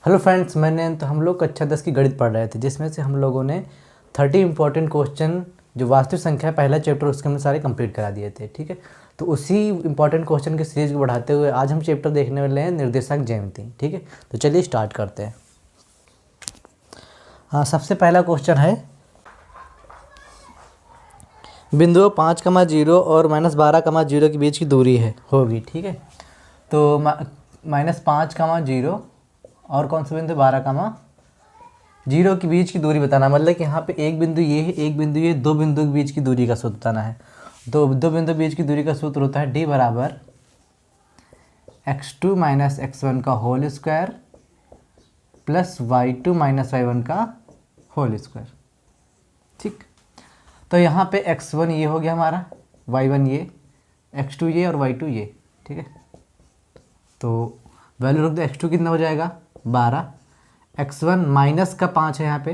Hello friends, हम लोग कक्षा 10 की गणित पढ़ रहे थे, जिसमें से हम लोगों ने 30 इंपॉर्टेंट क्वेश्चन जो वास्तविक संख्या है पहला चैप्टर उसके हमने सारे कंप्लीट करा दिए थे। ठीक है, तो उसी इंपॉर्टेंट क्वेश्चन की सीरीज को बढ़ाते हुए आज हम चैप्टर देखने वाले हैं निर्देशांक ज्यामिति। ठीक है, तो चलिए स्टार्ट करते हैं। हाँ, सबसे पहला क्वेश्चन है बिंदुओं 5,0 और -12,0 के बीच की दूरी होगी। ठीक है, तो -5,0 और कौन सा बिंदु 12,0 के बीच की दूरी बताना, मतलब कि यहाँ पे एक बिंदु ये है, एक बिंदु ये, दो बिंदु के बीच की दूरी का सूत्र बताना है। तो दो बिंदु के बीच की दूरी का सूत्र होता है D बराबर x2 - x1 का whole square plus y2 - y1 का होल स्क्वायर। ठीक, तो यहाँ पे x1 ये हो गया हमारा, y1 ये, x2 ये और y2 ये। ठीक है, तो वैल्यू रख दो, x2 कितना हो जाएगा 12, x1 माइनस का 5 है यहाँ पे।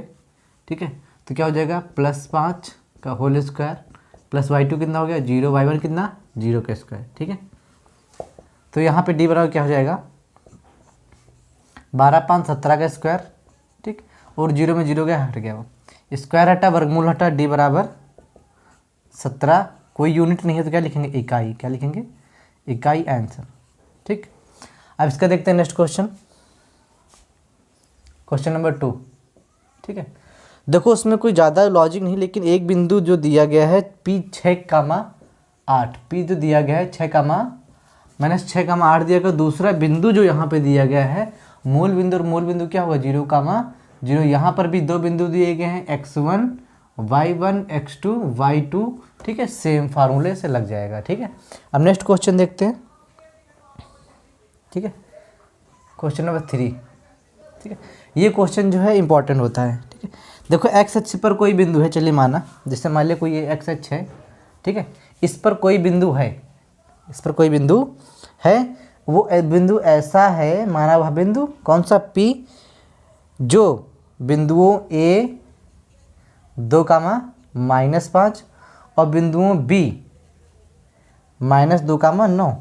ठीक है, तो क्या हो जाएगा +5 का होल स्क्वायर प्लस y2 कितना हो गया 0, y1 कितना 0 का स्क्वायर। ठीक है, तो यहाँ पे d बराबर क्या हो जाएगा 12 5 17 का स्क्वायर। ठीक, और 0 में 0 गया, हट गया, वो स्क्वायर हटा वर्गमूल हटा, d बराबर 17, कोई यूनिट नहीं है तो क्या लिखेंगे इकाई, क्या लिखेंगे इकाई आंसर। ठीक, अब इसका देखते हैं नेक्स्ट क्वेश्चन, क्वेश्चन नंबर 2। ठीक है, देखो उसमें कोई ज़्यादा लॉजिक नहीं, लेकिन एक बिंदु जो दिया गया है P6,8, P जो दिया गया है 6,-6,8 दिया गया। दूसरा बिंदु जो यहाँ पे दिया गया है मूल बिंदु, और मूल बिंदु क्या होगा 0,0। यहाँ पर भी दो बिंदु दिए गए हैं x1 y1 x2 y2। ठीक है, सेम फार्मूले से लग जाएगा। ठीक है, अब नेक्स्ट क्वेश्चन देखते हैं। ठीक है, क्वेश्चन नंबर 3। ठीक है, ये क्वेश्चन जो है इंपॉर्टेंट होता है। ठीक है, देखो एक्स अक्ष पर कोई बिंदु है, चलिए माना, जैसे मान लिया कोई ये एक्स अक्ष है। ठीक है, इस पर कोई बिंदु है, इस पर कोई बिंदु है, वो बिंदु ऐसा है, माना वह बिंदु कौन सा P, जो बिंदुओं A 2,-5 और बिंदुओं B -2,9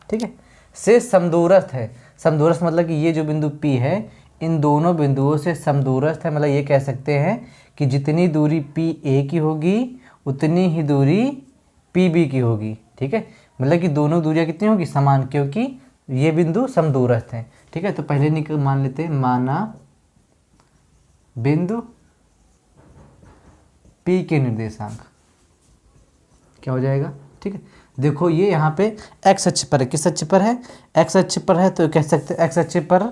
ठीक है से समदूरस्थ है। समदूरस्थ मतलब कि ये जो बिंदु P है इन दोनों बिंदुओं से समदूरस्थ है, मतलब ये कह सकते हैं कि जितनी दूरी PA की होगी उतनी ही दूरी PB की होगी। ठीक है, मतलब कि दोनों दूरियां कितनी होगी समान, क्योंकि ये बिंदु समदूरस्थ हैं। ठीक है, तो पहले मान लेते हैं, माना बिंदु P के निर्देशांक क्या हो जाएगा। ठीक है, देखो ये यहाँ पे x अक्ष पर है, किस अक्ष पर है x अक्ष पर है, तो कह सकते हैं x अक्ष पर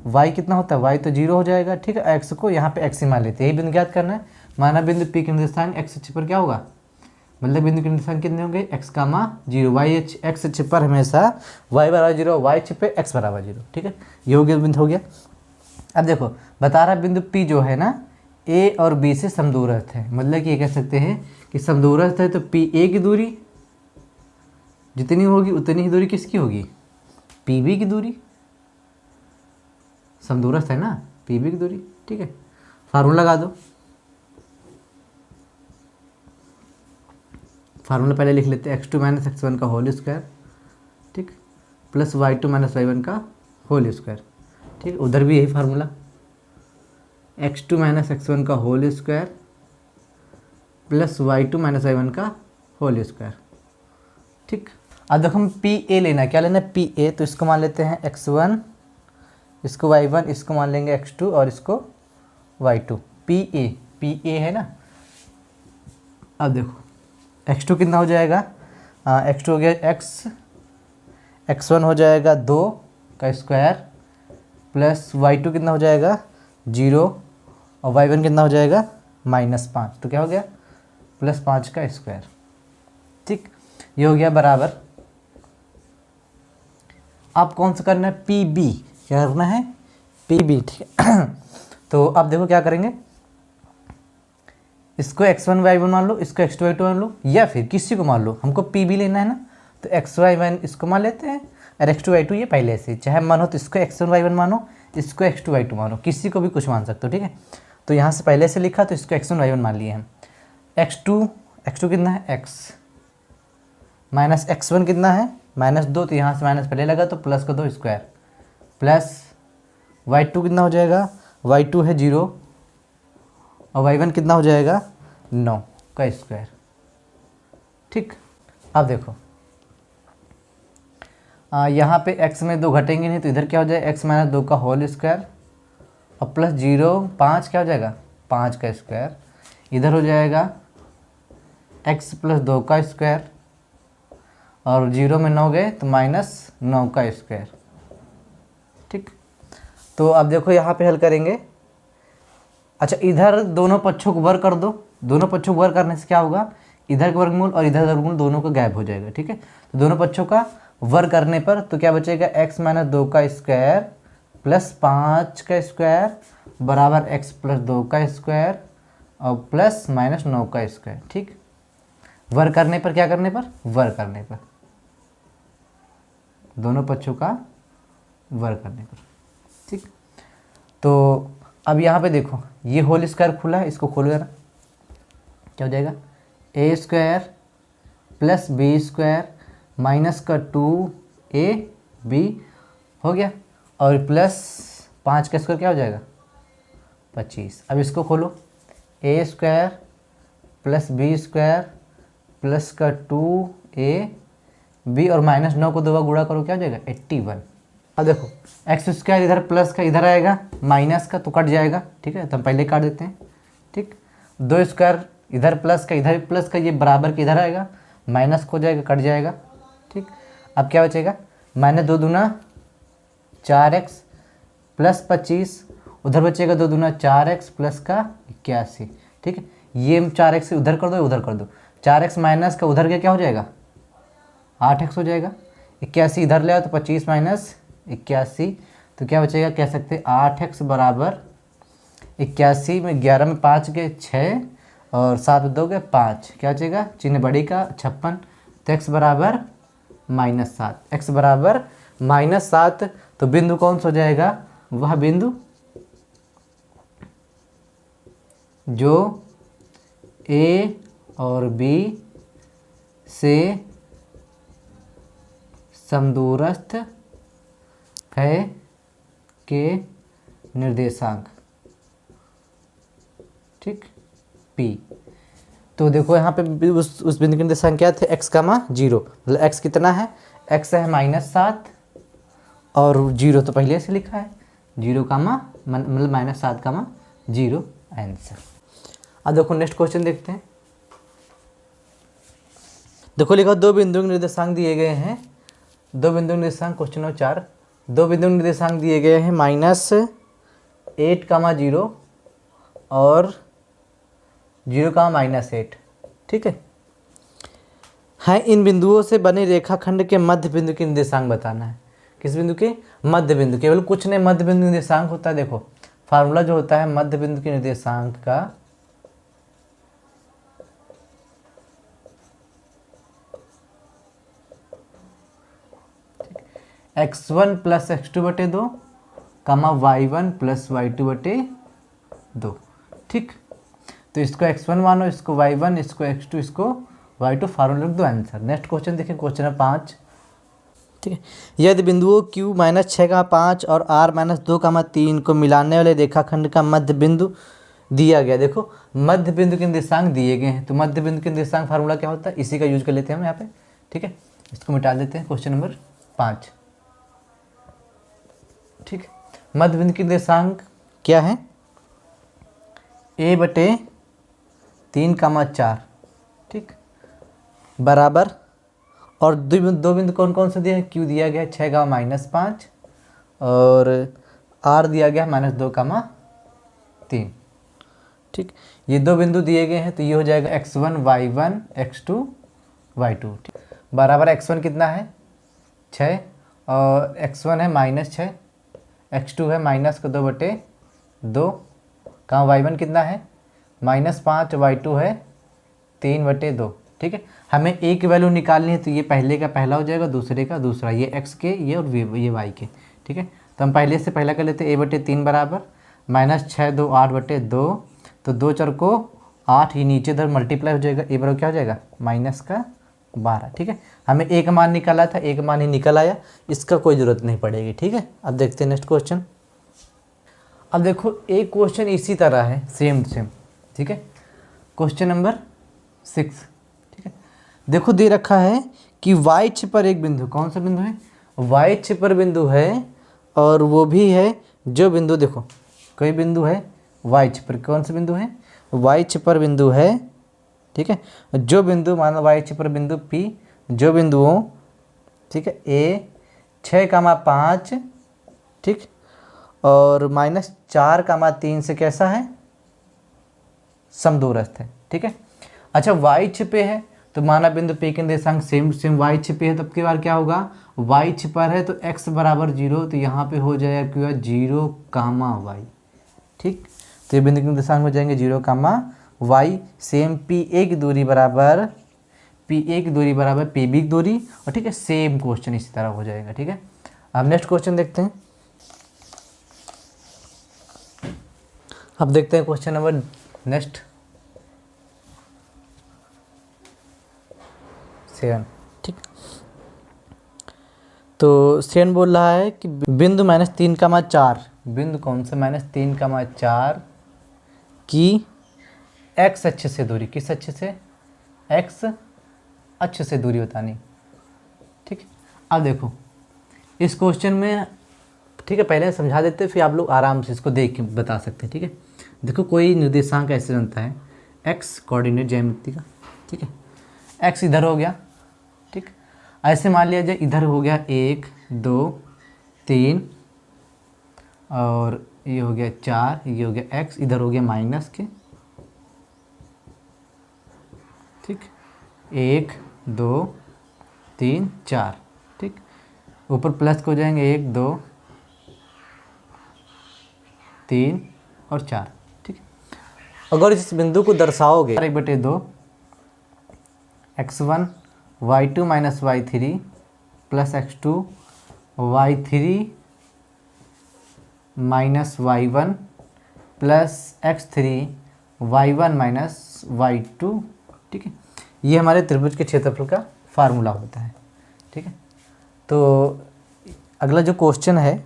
y कितना होता है, y तो 0 हो जाएगा। ठीक है, x को यहाँ पे x ही मान लेते हैं, यही बिंदु ज्ञात करना है। माना बिंदु P के निर्देशांक x अक्ष पर क्या होगा, मतलब बिंदु के निर्देशांक कितने होंगे x,0, y x अक्ष पर हमेशा y बराबर 0, y अक्ष पे x बराबर 0। ठीक है, ये हो गया बिंदु हो गया। अब देखो बता रहा बिंदु P जो है ना A और B से समदूरस्थ है, मतलब कि ये कह सकते हैं कि समदूरस्थ है, तो PA की दूरी जितनी होगी उतनी ही दूरी किसकी होगी PB की दूरी, समदूरस्थ है ना PB की दूरी। ठीक है, फार्मूला लगा दो, फार्मूला पहले लिख लेते हैं, x2 - x1 का होल स्क्वायर, ठीक, प्लस y2 - y1 का होल स्क्वायर। ठीक, उधर भी यही फार्मूला, x2 - x1 का whole square plus y2 - y1 का होल स्क्वायर। ठीक, अब देखो हम PA लेना है, क्या लेना है PA, तो इसको मान लेते हैं x1, इसको y1, इसको मान लेंगे x2 और इसको y2। PA है ना। अब देखो x2 कितना हो जाएगा, x2 हो गया x1 हो जाएगा 2 का स्क्वायर प्लस y2 कितना हो जाएगा 0 और y1 कितना हो जाएगा -5, तो क्या हो गया +5 का स्क्वायर। ठीक, ये हो गया बराबर। अब कौन सा करना है PB, क्या करना है PB। ठीक है, तो अब देखो क्या करेंगे, इसको x1 y1 मान लो, इसको x2 y2 मान लो, या फिर किसी को मान लो, हमको PB लेना है ना, तो x1 इसको मान लेते हैं और x2 y2 ये पहले से, चाहे मानो तो इसको x1 y1 मानो, इसको x2 y2 मानो, किसी को भी कुछ मान सकते हो। ठीक है, तो यहाँ से पहले से लिखा तो इसको x1 y1 मान लिए हम। x2 कितना है x माइनस x1 कितना है -2, तो यहाँ से माइनस पहले लगा तो प्लस का 2 स्क्वायर प्लस y2 कितना हो जाएगा, y2 है 0 और y1 कितना हो जाएगा 9 का स्क्वायर। ठीक, अब देखो यहाँ पे x में 2 घटेंगे नहीं तो इधर क्या हो जाएगा x माइनस 2 का होल स्क्वायर और प्लस 0 5 क्या हो जाएगा 5 का स्क्वायर, इधर हो जाएगा x प्लस 2 का स्क्वायर और 0 में 9 गए तो माइनस 9 का स्क्वायर। ठीक, तो अब देखो यहाँ पे हल करेंगे। अच्छा, इधर दोनों पक्षों को वर्ग कर दो, दोनों पक्षों को वर्ग करने से क्या होगा, इधर का वर्गमूल और इधर वर्गमूल दोनों का गायब हो जाएगा। ठीक है, तो दोनों पक्षों का वर्ग करने पर तो क्या बचेगा, x माइनस 2 का स्क्वायर प्लस 5 का स्क्वायर बराबर x प्लस 2 का स्क्वायर और प्लस माइनस 9 का स्क्वायर। ठीक, वर्ग करने पर क्या करने पर, वर्ग करने पर, दोनों पक्षों का वर्ग करने पर। ठीक, तो अब यहाँ पे देखो ये होल स्क्वायर खुला है, इसको खोलो जरा, क्या हो जाएगा A square plus B square minus का 2ab हो गया और प्लस 5 का स्क्वायर क्या हो जाएगा 25। अब इसको खोलो, A square plus B square plus का 2ab और माइनस 9 को 2 बार गुणा करो क्या हो जाएगा 81। अब देखो एक्स स्क्वायर इधर प्लस का इधर आएगा माइनस का तो कट जाएगा। ठीक है, तो हम पहले काट देते हैं। ठीक, 2 स्क्वायर इधर प्लस का इधर प्लस का, ये बराबर के इधर आएगा माइनस हो जाएगा, कट जाएगा। ठीक, अब क्या बचेगा, माइनस 2 दूना 4x प्लस 25, उधर बचेगा 2 दूना 4x प्लस का 81। ठीक है, ये 4x उधर कर दो, उधर कर दो, 4x माइनस का उधर क्या हो जाएगा 8x हो जाएगा, 81 इधर ले आओ तो 25 माइनस 81 तो क्या बचेगा, कह सकते हैं 8x बराबर 81 में 11 में 5 के 6 और 7 में 2 के 5, क्या बचेगा चिन्ह बड़ी का 56 तो x बराबर -7, x बराबर -7। तो बिंदु कौन सा हो जाएगा, वह बिंदु जो a और b से समदूरस्थ है के निर्देशांक। ठीक, P। तो देखो यहाँ पे उस बिंदु के निर्देशांक क्या थे, x, 0, मतलब x कितना है, x है -7 और 0 तो पहले से लिखा है 0, मतलब -7, 0 आंसर। अब देखो नेक्स्ट क्वेश्चन देखते हैं। देखो लिखा 2 बिंदु के निर्देशांक दिए गए हैं, 2 बिंदु निर्देशांक, क्वेश्चन नंबर 4, 2 बिंदु निर्देशांक दिए गए हैं -8, 0 और 0, -8। ठीक है, इन बिंदुओं से बने रेखाखंड के मध्य बिंदु के निर्देशांक बताना है। किस बिंदु के, मध्य बिंदु, केवल कुछ नहीं, मध्य बिंदु निर्देशांक होता है। देखो फार्मूला जो होता है मध्य बिंदु के निर्देशांक का, x1 plus x2/2 y1 plus y2/2। ठीक, तो इसको x1 मानो, इसको y1, इसको x2, इसको y2, फार्मूला लिख दो, आंसर। नेक्स्ट क्वेश्चन देखिए, क्वेश्चन है 5। ठीक है, यदि बिंदुओं q -6, 5 और r -2, 3 को मिलाने वाले रेखाखंड का मध्य बिंदु दिया गया। देखो मध्य बिंदु के निर्देशांक दिए गए हैं, तो मध्य बिंदु के निर्देशांक फार्मूला क्या होता है, इसी का यूज कर लेते हैं हम यहाँ पे। ठीक है, इसको मिटा देते हैं, क्वेश्चन नंबर 5। ठीक, मध्य बिंदु के निर्देशांक क्या है, a/3, 4। ठीक, बराबर, और दो बिंदु कौन कौन से दिए हैं, q दिया गया 6, -5 और r दिया गया -2, 3। ठीक, ये 2 बिंदु दिए गए हैं, तो ये हो जाएगा x1 y1 x2 y2। ठीक, बराबर x1 कितना है 6 और x1 है -6, x2 है -2/2, कहाँ y1 कितना है -5, y2 है 3/2। ठीक है, हमें एक की वैल्यू निकालनी है, तो ये पहले का पहला हो जाएगा, दूसरे का दूसरा, ये x के ये और ये y के। ठीक है, तो हम पहले से पहला कर लेते हैं, a/3 बराबर -6 2 8/2, तो 2 4 को 8, ही नीचे इधर मल्टीप्लाई हो जाएगा, a बराबर क्या हो जाएगा -12। ठीक है, हमें एक मान निकाला था, एक मान ही निकल आया, इसका कोई ज़रूरत नहीं पड़ेगी। ठीक है, अब देखते हैं नेक्स्ट क्वेश्चन। अब देखो एक क्वेश्चन इसी तरह है, सेम सेम, ठीक है। क्वेश्चन नंबर 6, ठीक है। देखो दे रखा है कि वाई अक्ष पर एक बिंदु, कौन सा बिंदु है, वाई अक्ष पर बिंदु है, और वो भी है जो बिंदु, देखो कोई बिंदु है वाई अक्ष पर, कौन सा बिंदु है, वाई अक्ष पर बिंदु है, ठीक है। जो बिंदु मान लो वाई अक्ष पर बिंदु P, जो बिंदुओं, ठीक है, A 6,5, ठीक, और -4,3 से कैसा है, समदूरस्थ है, ठीक है। अच्छा वाई अक्ष पे है तो माना बिंदु P के निर्देशांक सेम सेम वाई अक्ष पे है, तो अब की बार क्या होगा, वाई अक्ष पर है तो x बराबर 0, तो यहाँ पे हो जाएगा आपकी बार 0,y, ठीक। तो ये बिंदु के निर्देशांक हो जाएंगे 0,y, सेम P1 की दूरी बराबर PB की दूरी, और ठीक है सेम क्वेश्चन इसी तरह हो जाएगा, ठीक है। अब नेक्स्ट क्वेश्चन देखते हैं। अब देखते हैं क्वेश्चन नंबर नेक्स्ट 7, ठीक। तो 7 बोल रहा है कि बिंदु -3,4, बिंदु कौन सा, -3,4 की x अक्ष से दूरी, किस अक्ष से, x अक्ष से दूरी बतानी, ठीक। अब देखो इस क्वेश्चन में, ठीक है, पहले समझा देते फिर आप लोग आराम से इसको देख के बता सकते हैं, ठीक है। देखो कोई निर्देशांक ऐसे बनता है, x कोऑर्डिनेट ज्यामिति का, ठीक है, x इधर हो गया, ठीक। ऐसे मान लिया जाए इधर हो गया 1 2 3, और ये हो गया 4, ये हो गया x, इधर हो गया माइनस के, ठीक, 1 2 3 4, ठीक, ऊपर प्लस हो जाएंगे 1 2 3 और 4, ठीक। अगर इस बिंदु को दर्शाओगे 1/2 x1 y2 - y3 plus x2 y3 - y1 plus x3 y1 - y2, ठीक है। ये हमारे त्रिभुज के क्षेत्रफल का फार्मूला होता है, ठीक है। तो अगला जो क्वेश्चन है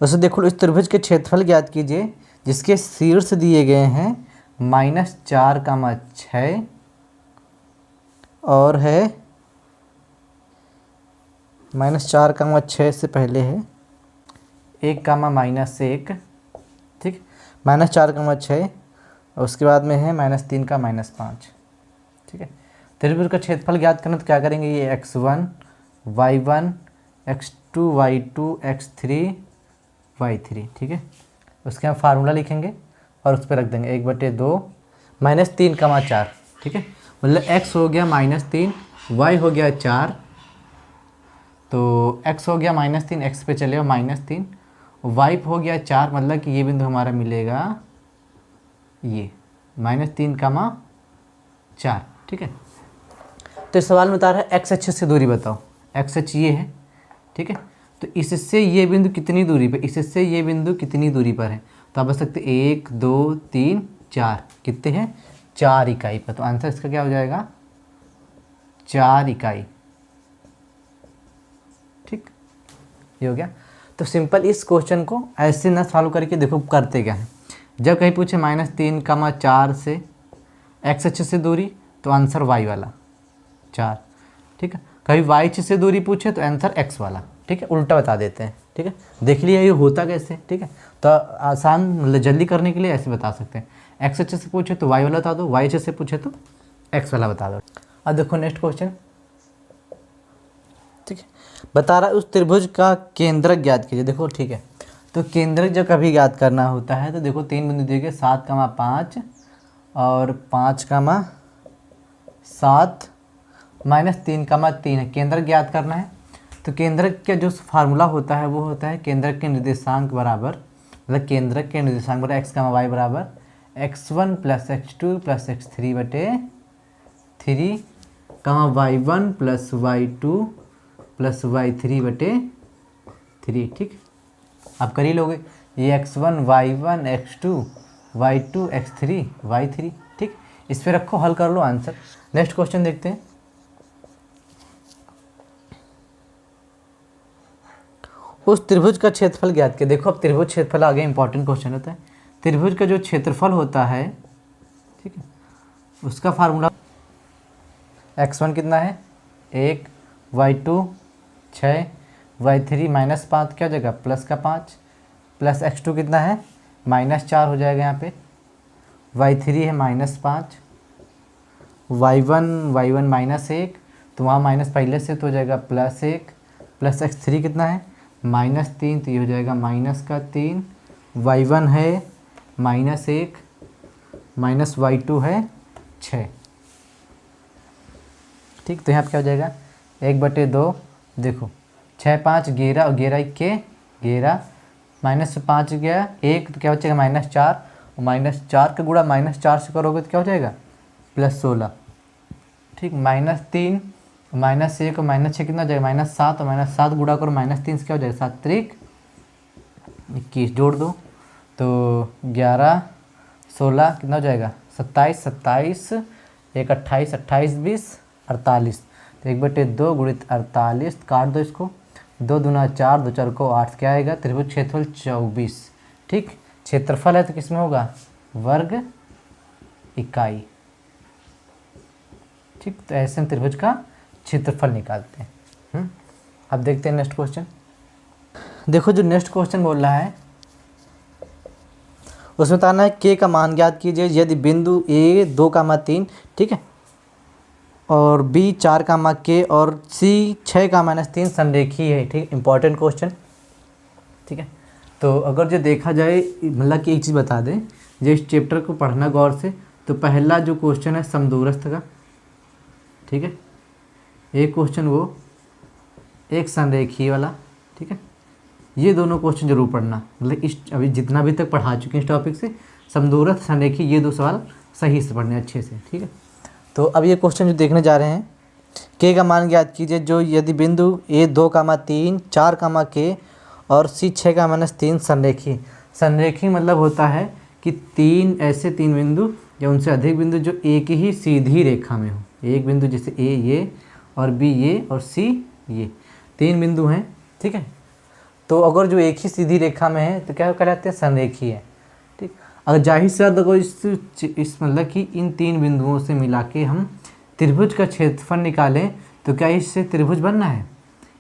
उससे देखो, इस त्रिभुज के क्षेत्रफल ज्ञात कीजिए जिसके शीर्ष दिए गए हैं -4,6 और है -4,6 से पहले है 1,-1, ठीक, -4,6 और उसके बाद में है -3,-5, ठीक है। त्रिभुज का क्षेत्रफल ज्ञात करना तो क्या करेंगे, ये x1 y1 x2 y2 x3 y3, ठीक है। उसके हम फार्मूला लिखेंगे और उस पर रख देंगे 1/2 -3,4, ठीक है। मतलब x हो गया -3, y हो गया 4, तो x हो गया -3, x पे चलेगा -3, y हो गया 4, मतलब कि ये बिंदु हमारा मिलेगा ये -3,4, ठीक है। तो इस सवाल में बता रहा है x अक्ष से दूरी बताओ, x अक्ष ये है, ठीक है। तो इससे ये बिंदु कितनी दूरी पर, इससे ये बिंदु कितनी दूरी पर है, तो आप बता सकते 1 2 3 4, कितने हैं, 4 इकाई पर। तो आंसर इसका क्या हो जाएगा, 4 इकाई, ठीक, ये हो गया। तो सिंपल इस क्वेश्चन को ऐसे ना सॉल्व करके देखो करते क्या है। जब कहीं पूछे -3,4 से x अक्ष से दूरी, तो आंसर y वाला 4, ठीक है। कभी y अक्ष से दूरी पूछे तो आंसर x वाला, ठीक है, उल्टा बता देते हैं, ठीक है। देख लिया ये होता कैसे, ठीक है। तो आसान मतलब जल्दी करने के लिए ऐसे बता सकते हैं, x अक्ष से पूछे तो y वाला बता दो, y अक्ष से पूछे तो x वाला बता दो। अब देखो नेक्स्ट क्वेश्चन, ठीक है, बता रहा है उस त्रिभुज का केंद्रक ज्ञात कीजिए। देखो ठीक है, तो केंद्रक जब कभी ज्ञात करना होता है तो देखो 3 बिंदु दिए गए 7,5 और 5,7 -3,3 है, केंद्रक ज्ञात करना है। तो केंद्रक का जो फार्मूला होता है वो होता है केंद्रक के निर्देशांक बराबर, मतलब केंद्रक के निर्देशांक बराबर x, y बराबर x1 + x2 + x3 बटे 3, y1 + y2 + y3 बटे 3, ठीक। आप कर ही लोगे, ये x1 y1 x2 y2 x3 y3, ठीक। इस पे रखो, हल कर लो आंसर। नेक्स्ट क्वेश्चन देखते हैं। उस त्रिभुज का क्षेत्रफल ज्ञात किया। देखो अब त्रिभुज क्षेत्रफल आगे इंपॉर्टेंट क्वेश्चन होता है। त्रिभुज का जो क्षेत्रफल होता है, ठीक है, उसका फार्मूला x1 कितना है 1, y2 6, y3 -5 क्या हो जाएगा प्लस का 5, प्लस x2 कितना है -4 हो जाएगा यहाँ पे, y3 है -5, y1 -1 तो वहाँ माइनस पहले से तो हो जाएगा +1, प्लस x3 कितना है -3 तो ये हो जाएगा -3, y1 है -1 माइनस y2 है 6। ठीक, तो यहाँ पे क्या हो जाएगा 1/2, देखो 6 5 11 और 11 1 11, -5 गया 1 तो क्या हो जाएगा -4, और -4 का गुणा -4 से करोगे तो क्या हो जाएगा +16। ठीक, -3 -1 और -6 कितना हो जाएगा -7, और -7 गुणा करो -3 से क्या हो जाएगा 7 3 21 जोड़ दो तो 11 16 कितना हो जाएगा 27 27 1 28 28 20 48, तो 1/2 गुणित 48 काट दो इसको, 2 दूना 4 2 4 को 8 क्या आएगा त्रिभुज क्षेत्रफल 24। ठीक, क्षेत्रफल है तो किसमें होगा वर्ग इकाई। ठीक, तो ऐसे हम त्रिभुज का क्षेत्रफल निकालते हैं। अब देखते हैं नेक्स्ट क्वेश्चन। देखो जो नेक्स्ट क्वेश्चन बोल रहा है उसमें बताना है k का मान ज्ञात कीजिए यदि बिंदु a 2, 3 ठीक है और b 4, k और c 6, -3 संरेखीय है। ठीक, इंपॉर्टेंट क्वेश्चन। ठीक है, तो अगर जो देखा जाए मतलब कि एक चीज़ बता दें, जो इस चैप्टर को पढ़ना गौर से, तो पहला जो क्वेश्चन है समदूरस्थ का, ठीक है, एक क्वेश्चन वो एक संरेखीय वाला। ठीक है, ये दोनों क्वेश्चन जरूर पढ़ना, मतलब इस अभी जितना भी तक पढ़ा चुके हैं इस टॉपिक से, समदूरस्थ संरेखीय ये 2 सवाल सही से पढ़ने अच्छे से। ठीक है, तो अब ये क्वेश्चन जो देखने जा रहे हैं, k का मान ज्ञात कीजिए जो यदि बिंदु a 2, 3 4, k और c 6, -3 संरेखीय। संरेखीय मतलब होता है कि ऐसे तीन बिंदु या उनसे अधिक बिंदु जो एक ही सीधी रेखा में हो। एक बिंदु जैसे a ये और b ये और c ये 3 बिंदु हैं। ठीक है, तो अगर जो एक ही सीधी रेखा में है तो क्या कहलाते हैं संरेखीय है। ठीक, अगर जाहिर सी बात अगर इस मतलब कि इन 3 बिंदुओं से मिला के हम त्रिभुज का क्षेत्रफल निकालें तो क्या इससे त्रिभुज बनना है।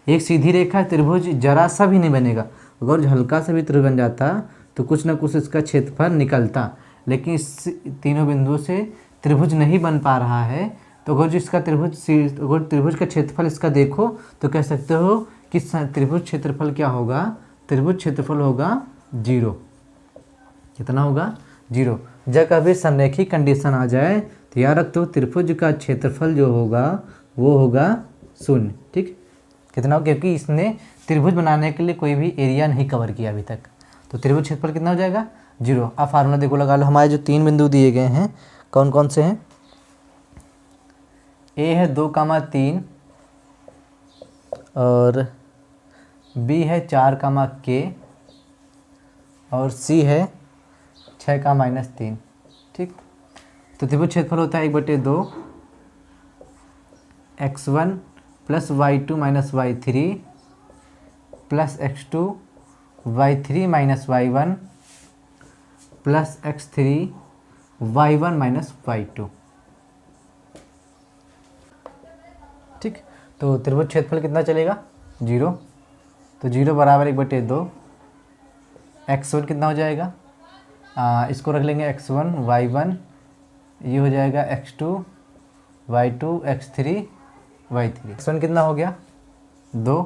एक सीधी रेखा त्रिभुज जरा सा भी नहीं बनेगा, अगर हल्का सा भी त्रिभुज बन जाता तो कुछ ना कुछ इसका क्षेत्रफल निकलता, लेकिन इस तीनों बिंदुओं से त्रिभुज नहीं बन पा रहा है। तो अगर जो इसका त्रिभुज का क्षेत्रफल इसका देखो तो कह सकते हो कि त्रिभुज क्षेत्रफल क्या होगा, त्रिभुज क्षेत्रफल होगा 0। कितना होगा 0। जब कभी संरेखी कंडीशन आ जाए तो याद रखते हो त्रिभुज का क्षेत्रफल जो होगा वो होगा 0। ठीक, कितना हो, क्योंकि इसने त्रिभुज बनाने के लिए कोई भी एरिया नहीं कवर किया अभी तक, तो त्रिभुज क्षेत्रफल कितना हो जाएगा 0। अब फार्मूला देखो लगा लो, हमारे जो 3 बिंदु दिए गए हैं कौन कौन से हैं, a है 2, 3 और b है 4, k और c है 6, -3। ठीक, तो त्रिभुज क्षेत्रफल होता है 1/2 x1 + y2 - y3 plus x2 y3 - y1 plus x3 y1 - y2। ठीक, तो त्रिभुज क्षेत्रफल कितना चलेगा 0, तो 0 बराबर 1/2 x1 कितना हो जाएगा, इसको रख लेंगे x1 y1, ये हो जाएगा x2 y2 x3 y3। x1 कितना हो गया 2,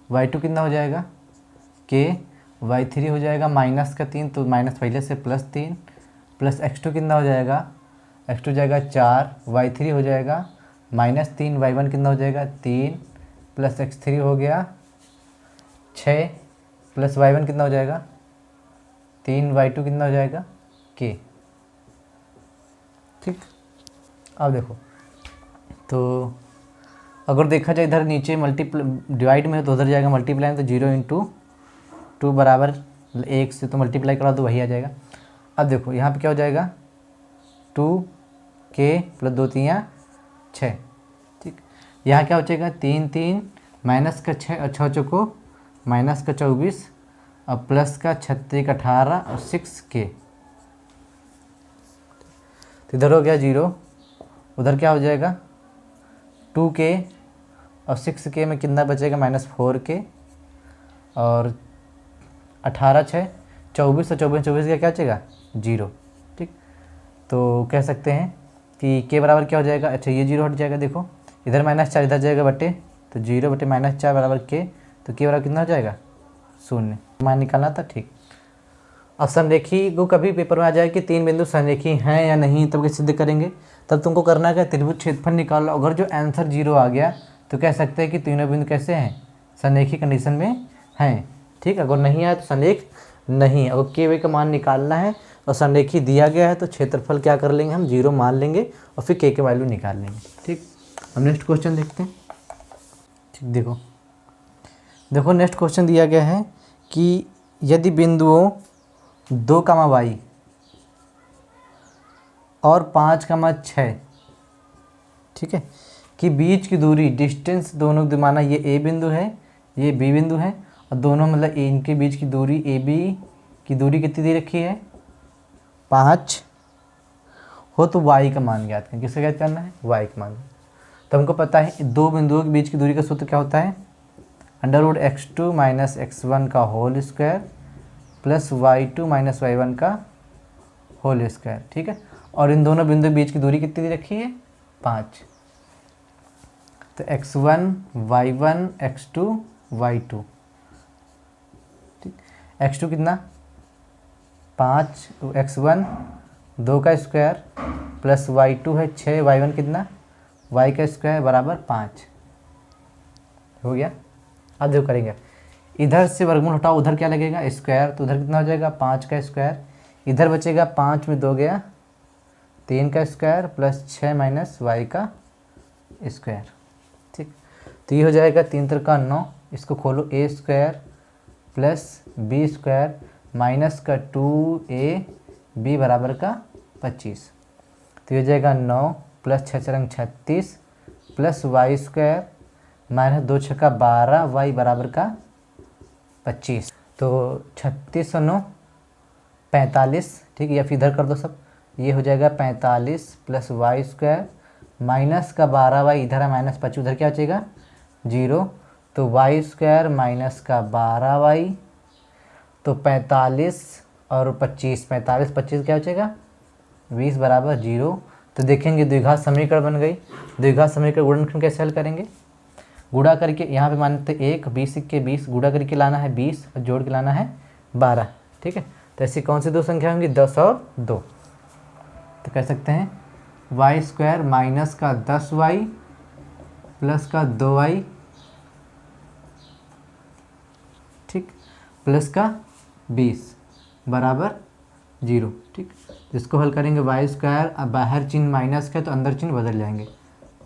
y2 कितना हो जाएगा k, y3 हो जाएगा -3 तो माइनस पहले से +3 प्लस x2 कितना हो जाएगा, x2 जाएगा 4, y3 हो जाएगा -3, y1 कितना हो जाएगा 3 प्लस x3 हो गया 6 प्लस y1 कितना हो जाएगा 3, y2 कितना हो जाएगा k। ठीक, अब देखो तो अगर देखा जाए इधर नीचे डिवाइड में है तो उधर जाएगा मल्टीप्लाई में, तो 0 × 2 बराबर 1 से तो मल्टीप्लाई करा तो वही आ जाएगा। अब देखो यहाँ पे क्या हो जाएगा 2k + 2 3 6। ठीक, यहाँ क्या हो जाएगा 3 3 -6 और 6 चौको माइनस का 24 और प्लस का 36 का 18 और 6k। तो इधर हो गया 0, उधर क्या हो जाएगा 2k और 6k में कितना बचेगा -4k और 18 6 24 और 24 का क्या बचेगा 0। ठीक, तो कह सकते हैं कि k बराबर क्या हो जाएगा, अच्छा ये 0 हट जाएगा, देखो इधर -4 इधर जाएगा बटे, तो 0 बटे -4 बराबर k, तो k बराबर कितना हो जाएगा 0। मान निकालना था। ठीक, अब संरेखी को कभी पेपर में आ जाए कि 3 बिंदु संरेखी हैं या नहीं, तब कैसे सिद्ध करेंगे, तब तुमको करना है त्रिभुज क्षेत्रफल निकाल लो। अगर जो आंसर 0 आ गया तो कह सकते हैं कि तीनों बिंदु कैसे हैं, संरेखी कंडीशन में हैं। ठीक, अगर नहीं आया तो संरेख नहीं। अगर के का मान निकालना है और संरेखी दिया गया है तो क्षेत्रफल क्या कर लेंगे हम 0 मान लेंगे और फिर के वैल्यू निकाल लेंगे। ठीक, अब नेक्स्ट क्वेश्चन देखते हैं। ठीक, देखो नेक्स्ट क्वेश्चन दिया गया है कि यदि बिंदुओं 2, और 5, 6, ठीक है, कि बीच की दूरी डिस्टेंस दोनों माना ये ए बिंदु है ये बी बिंदु है और दोनों मतलब इनके बीच की दूरी ए बी की दूरी कितनी दे रखी है 5 हो, तो वाई का मान ज्ञात करें। किसका ज्ञात करना है, वाई का मान। तो हमको पता है दो बिंदुओं के बीच की दूरी का सूत्र क्या होता है, √x2 - x1 का whole square plus y2 - y1 का होल स्क्वायर। ठीक है, और इन दोनों बिंदु के बीच की दूरी कितनी दे रखी है 5, तो x1 y1 x2 y2। ठीक, x2 कितना 5, x1 2 का स्क्वायर प्लस y2 है 6, y1 कितना y का स्क्वायर बराबर 5 हो गया। अब जो करेंगे इधर से वर्गमूल हटाओ, उधर क्या लगेगा स्क्वायर, तो उधर कितना हो जाएगा 5 का स्क्वायर, इधर बचेगा 5 में 2 गया 3 का स्क्वायर प्लस 6 - y का स्क्वायर। ठीक, तो ये हो जाएगा 3 3 का 9, इसको खोलो a square plus b square minus का 2ab बराबर का 25। तो ये हो जाएगा 9 plus 6 4 36 plus y square minus 2 6 का 12 y बराबर का 25। तो 36 और 9 45। ठीक, या फिर इधर कर दो सब, ये हो जाएगा 45 प्लस वाई स्क्वायर माइनस का 12y इधर है -25, उधर क्या बचेगा 0, तो वाई स्क्वायर माइनस का 12y, तो 45 और 25 45 25 क्या बचेगा 20 बराबर 0। तो देखेंगे द्विघात समीकरण बन गई। द्विघात समीकरण गुणनखंड कैसे हल करेंगे, गुणा करके यहाँ पे मानते 1 20 के 20 गुणा करके लाना है 20 और जोड़ के लाना है 12। ठीक है, तो ऐसी कौन सी दो संख्या होंगी 10 और 2। तो कह सकते हैं वाई स्क्वायर माइनस का 10y प्लस का 2y, ठीक, प्लस का 20 बराबर 0। ठीक, इसको हल करेंगे वाई स्क्वायर, अब बाहर चिन्ह माइनस का तो अंदर चिन्ह बदल जाएंगे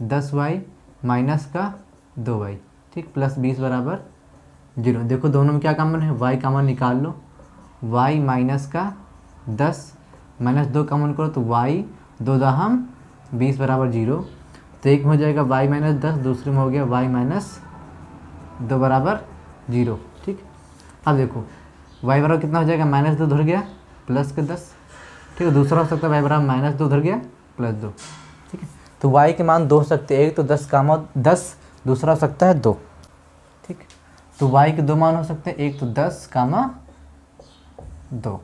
10y माइनस का 2y, ठीक, प्लस 20 बराबर 0। देखो दोनों में क्या कॉमन है, y कॉमन निकाल लो, y माइनस का 10 माइनस 2 कॉमन करो तो y 2 दाहम 20 बराबर 0। तो एक में हो जाएगा y माइनस 10, दूसरे में हो गया y माइनस 2 बराबर 0। ठीक, अब देखो y बराबर कितना हो जाएगा -2 उधर गया प्लस के 10। ठीक है, दूसरा हो सकता है y बराबर -2 उधर गया प्लस 2। ठीक है, तो y के मान 2 हो सकते हैं, एक तो 10 कामा 10, दूसरा हो सकता है 2। ठीक, तो y के 2 मान हो सकते हैं, एक तो 10 कामा 2।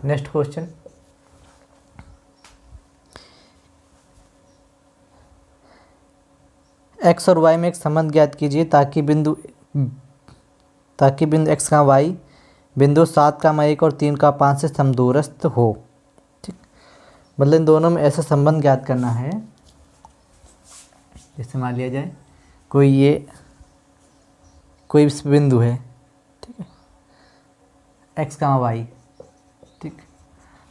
नेक्स्ट क्वेश्चन, x और y में एक संबंध ज्ञात कीजिए ताकि बिंदु x का y बिंदु 7 का 1 और 3 का 5 से समदूरस्थ हो। ठीक, मतलब इन दोनों में ऐसा संबंध ज्ञात करना है, जैसे मान लिया जाए कोई बिंदु है, ठीक है, x का y। ठीक,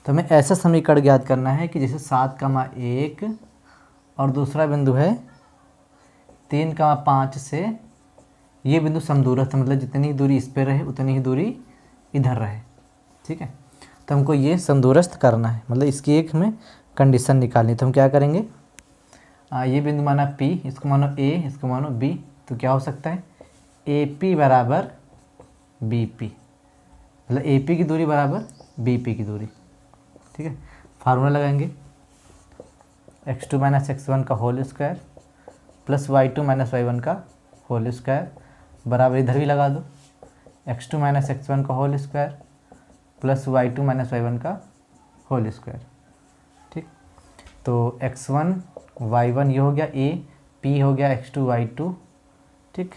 तो हमें ऐसा समीकरण ज्ञात करना है कि जैसे 7 का 1 और दूसरा बिंदु है 3 का 5 से ये बिंदु समदूरस्थ है, मतलब जितनी दूरी इस पर रहे उतनी ही दूरी इधर रहे। ठीक है, तो हमको ये समदूरस्थ करना है, मतलब इसकी एक हमें कंडीशन निकालनी। तो हम क्या करेंगे, ये बिंदु माना P, इसको मानो A, इसको मानो B, तो क्या हो सकता है ए पी बराबर बी पी, मतलब ए पी की दूरी बराबर बी पी की दूरी। ठीक है, फार्मूला लगाएंगे x2 माइनस x1 का whole square plus y2 minus y1 का होल स्क्वायर बराबर, इधर भी लगा दो x2 माइनस x1 का whole square plus y2 minus y1 का होल स्क्वायर। ठीक, तो x1 y1 ये हो गया a, p हो गया x2 y2। ठीक,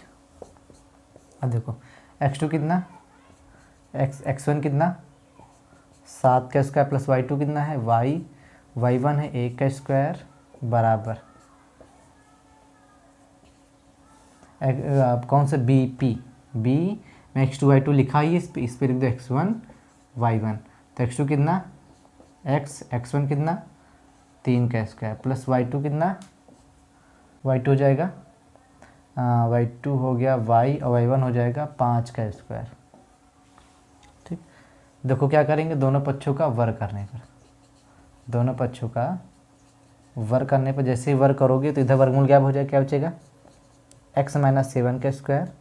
अब देखो x2 कितना, x1 कितना 7 का स्क्वायर प्लस y2 कितना है y1 है 1 का स्क्वायर बराबर अब कौन सा बी पी, बी में x2 y2 लिखा ही है, इस पर लिख दो x1 y1। तो x2 कितना x1 कितना 3 का स्क्वायर प्लस y2 कितना, y2 हो जाएगा y2 हो गया y और y1 हो जाएगा 5 का स्क्वायर। ठीक, देखो क्या करेंगे, दोनों पक्षों का वर्ग करने पर, दोनों पक्षों का वर्ग करने पर जैसे ही वर्ग करोगे तो इधर वर्गमूल क्या हो जाएगा, क्या बचेगा x माइनस 7 का स्क्वायर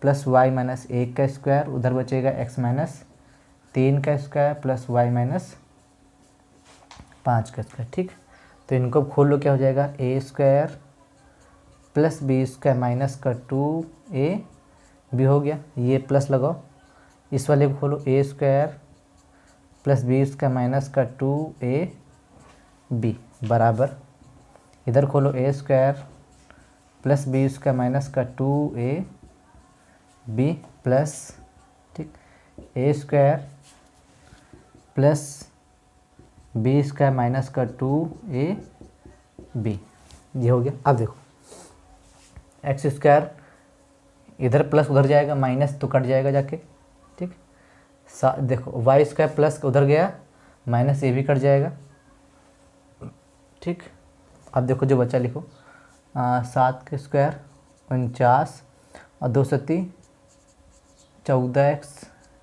प्लस y माइनस 1 का स्क्वायर, उधर बचेगा x माइनस 3 का स्क्वायर प्लस y माइनस 5 का स्क्वायर। ठीक, तो इनको खोल लो, क्या हो जाएगा A square plus B square minus का 2a भी हो गया, ये प्लस लगाओ, इस वाले को खोलो A square plus B square minus का 2ab बराबर, इधर खोलो A square plus B square minus का 2ab प्लस, ठीक, A square plus B square minus का 2ab, ये हो गया। अब देखो एक्स स्क्वायर इधर प्लस उधर जाएगा, माइनस तो कट जाएगा जाके। ठीक, देखो वाई स्क्वायर प्लस उधर गया, माइनस ए भी कट जाएगा। ठीक, अब देखो जो बचा लिखो 7 के स्क्वायर 49 और 2 सत्ती 14x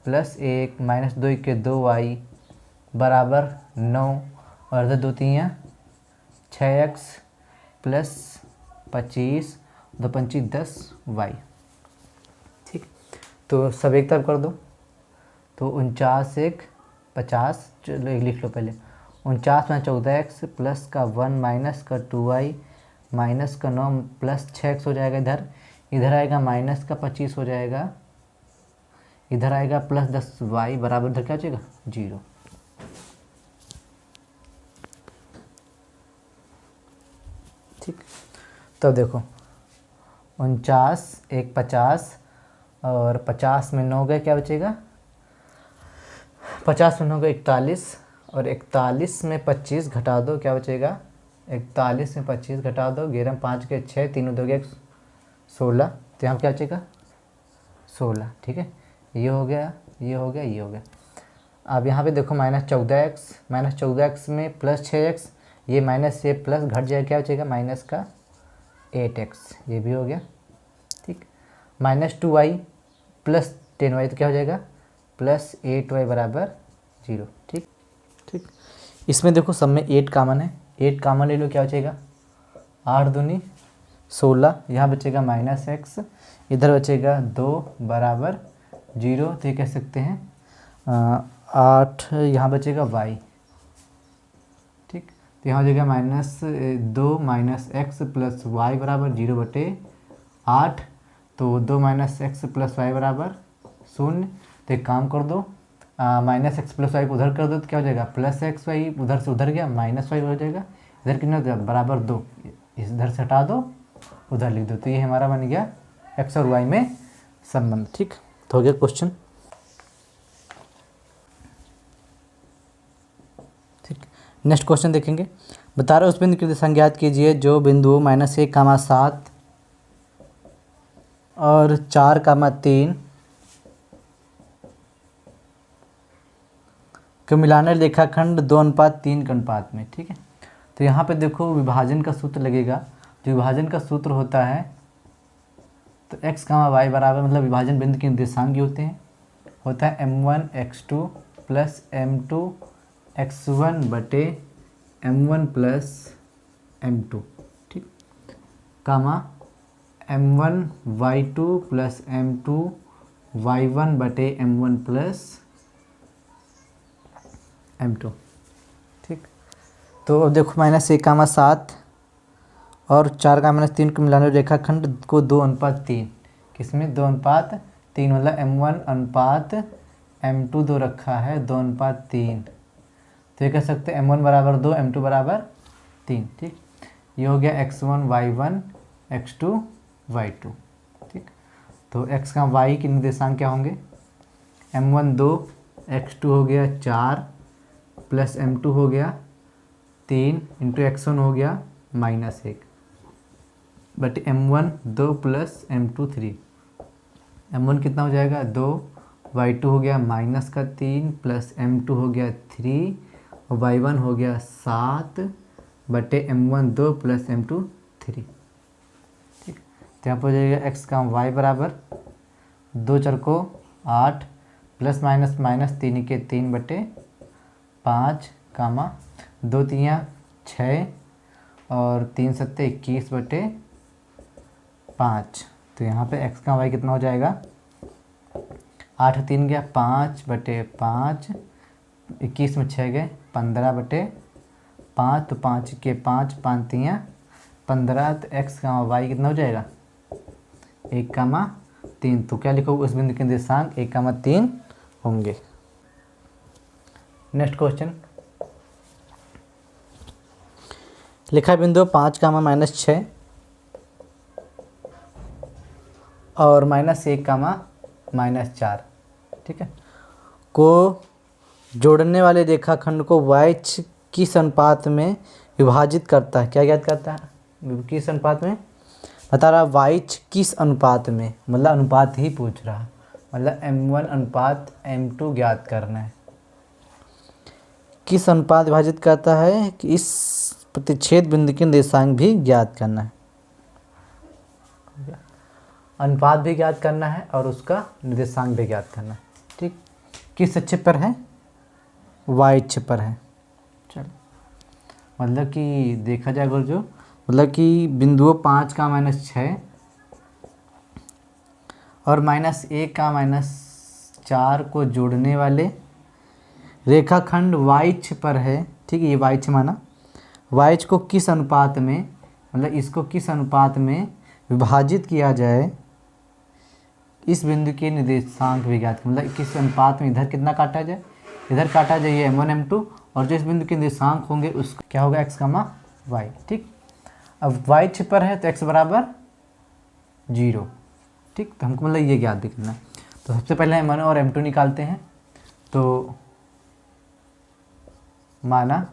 प्लस 1 माइनस 2 के 2y बराबर 9 और इधर 2 3 6x प्लस 25 2 25 10y। ठीक, तो सब एक तरफ कर दो, तो 49 1 50, चलो एक लिख लो पहले, 49 में 14x प्लस का 1 माइनस का 2y माइनस का 9 प्लस 6x हो जाएगा, इधर आएगा माइनस का 25 हो जाएगा, इधर आएगा प्लस 10y बराबर, इधर क्या हो जाएगा 0। ठीक, तो देखो 49 1 50 और 50 में 9 गए, क्या बचेगा 50 में 9 गए 41 और 41 में 25 घटा दो, क्या बचेगा 41 में 25 घटा दो, 11 में 5 के 6 तीनों दो गए 16, तो यहाँ क्या बचेगा 16। ठीक है, ये हो गया, ये हो गया, ये हो गया। अब यहाँ पे देखो माइनस 14x में प्लस 6x, ये माइनस से प्लस घट जाएगा, क्या बचेगा माइनस का 8x, ये भी हो गया। ठीक, माइनस 2y प्लस 10y, तो क्या हो जाएगा प्लस 8y बराबर 0। ठीक, ठीक, इसमें देखो सब में 8 कॉमन है, 8 कॉमन ले लो, क्या बचेगा 8 दूनी 16, यहाँ बचेगा माइनस x, इधर बचेगा 2 बराबर 0, तो ये कह सकते हैं 8, यहाँ बचेगा y। ठीक, तो यहाँ हो जाएगा -2 माइनस एक्स प्लस वाई बराबर 0/8, तो 2 माइनस एक्स प्लस वाई बराबर 0। तो एक काम कर दो, माइनस एक्स प्लस वाई को उधर कर दो, तो क्या हो जाएगा प्लस एक्स वाई उधर से उधर गया, माइनस वाई हो जाएगा, इधर कितना बराबर 2, इधर से हटा दो उधर लिख दो, तो ये हमारा बन गया एक्स और वाई में संबंध। ठीक, तो हो गया क्वेश्चन। ठीक, नेक्स्ट क्वेश्चन देखेंगे। बता रहे उस बिंदु की दिशा ज्ञात कीजिए जो बिंदु -1, 7 और 4, 3 के मिलाने रेखाखंड 2:3 के अनुपात में। ठीक है, तो यहाँ पे देखो विभाजन का सूत्र लगेगा, जो विभाजन का सूत्र होता है तो x, y बराबर, मतलब विभाजन बिंदु के निर्देशांक होते हैं, होता है m1 x2 plus m2 x1 बटे m1 प्लस m2। ठीक, कामा m1y2 प्लस m2y1 बटे m1 प्लस m2। ठीक, तो अब देखो -1, 7 और 4, -3 को मिलाने रेखाखंड को 2:3, किसमें 2:3, मतलब m1 अनुपात m2 दो रखा है 2:3, तो ये कह सकते हैं m1 बराबर 2, m2 बराबर 3। ठीक, ये हो गया x1 y1 x2 y2। ठीक, तो x का y के निर्देशांक क्या होंगे, m1 2, x2 हो गया 4 प्लस m2 हो गया 3 इंटू x1 हो गया -1 but m1 2 plus m2 3। m1 कितना हो जाएगा 2, y2 हो गया -3 प्लस m2 हो गया 3 और y1 हो गया 7 बटे m1 2 प्लस m2 3। ठीक, तो यहाँ पर हो जाएगा x का y बराबर 2 4 को 8 प्लस माइनस 3 के 3 बटे 5 कामा 2 3 6 और 3 7 21 बटे 5। तो यहाँ पे x का y कितना हो जाएगा, 8 3 गया 5 बटे 5, 21 में 6 गए 15 बटे 5, तो 5 के 5 5 3 15, तो x का y कितना हो जाएगा 1,3। तो क्या लिखो उस बिंदु के निर्देशांक 1,3 होंगे। नेक्स्ट क्वेश्चन, लिखा बिंदु 5, -6 और -1, -4, ठीक है, को जोड़ने वाले रेखाखंड को y किस अनुपात में विभाजित करता है, क्या ज्ञात करता है, किस अनुपात में बता रहा, y किस अनुपात में, मतलब अनुपात ही पूछ रहा, मतलब m1 अनुपात m2 ज्ञात करना है, किस अनुपात विभाजित करता है कि इस प्रतिच्छेद बिंदु के निर्देशांक भी ज्ञात करना है, अनुपात भी ज्ञात करना है और उसका निर्देशांक भी ज्ञात करना है। ठीक, किस अक्ष पर है, y अक्ष पर है। चलो, मतलब कि देखा जाए अगर जो मतलब कि बिंदुओं 5 का -6 और -1 का -4 को जोड़ने वाले रेखाखंड y अक्ष पर है। ठीक है, ये y अक्ष माना, y अक्ष को किस अनुपात में, मतलब इसको किस अनुपात में विभाजित किया जाए, इस बिंदु के निर्देशांक भी ज्ञात, मतलब किस अनुपात में इधर कितना काटा जाए, इधर काटा जाइए m1 m2, और जो इस बिंदु के निर्देशांक होंगे उसका क्या होगा x, y। ठीक, अब y अक्ष पर है तो x बराबर 0। ठीक, तो हमको मतलब ये ज्ञात भी करना है। तो सबसे पहले m1 और m2 निकालते हैं। तो माना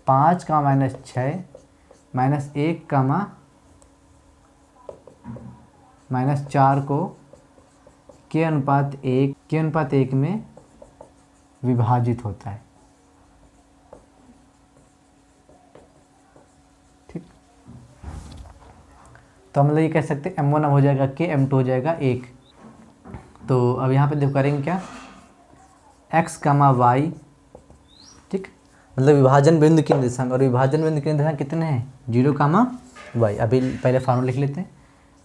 5 का -6 -1 का -4 को k अनुपात 1 में विभाजित होता है। ठीक, तो हम लोग ये कह सकते हैं m1 अब हो जाएगा k, m2 हो जाएगा 1। तो अब यहाँ पे देखो करेंगे क्या, x, y। ठीक, मतलब विभाजन बिंदु के निर्देशांक, और विभाजन बिंदु के निर्देशांक कितने हैं, 0, y। अभी पहले फार्मूला लिख लेते हैं,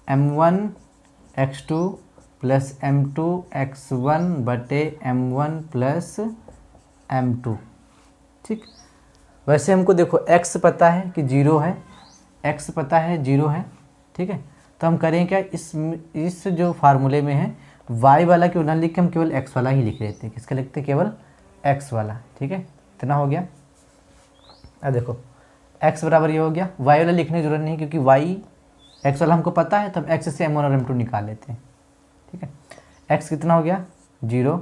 m1 x2 plus m2 x1 बटे m1 प्लस m2। ठीक, वैसे हमको देखो x पता है कि 0 है, x पता है 0 है। ठीक है, तो हम करें क्या, इस जो फार्मूले में है y वाला क्यों ना लिख के हम केवल x वाला ही लिख लेते हैं। किसका लिखते हैं, केवल x वाला। ठीक है, इतना हो गया। अब देखो x बराबर ये हो गया, y वाला लिखने की जरूरत नहीं क्योंकि y x वाला हमको पता है, तब x से m1 और m2 निकाल लेते हैं। ठीक है, x कितना हो गया 0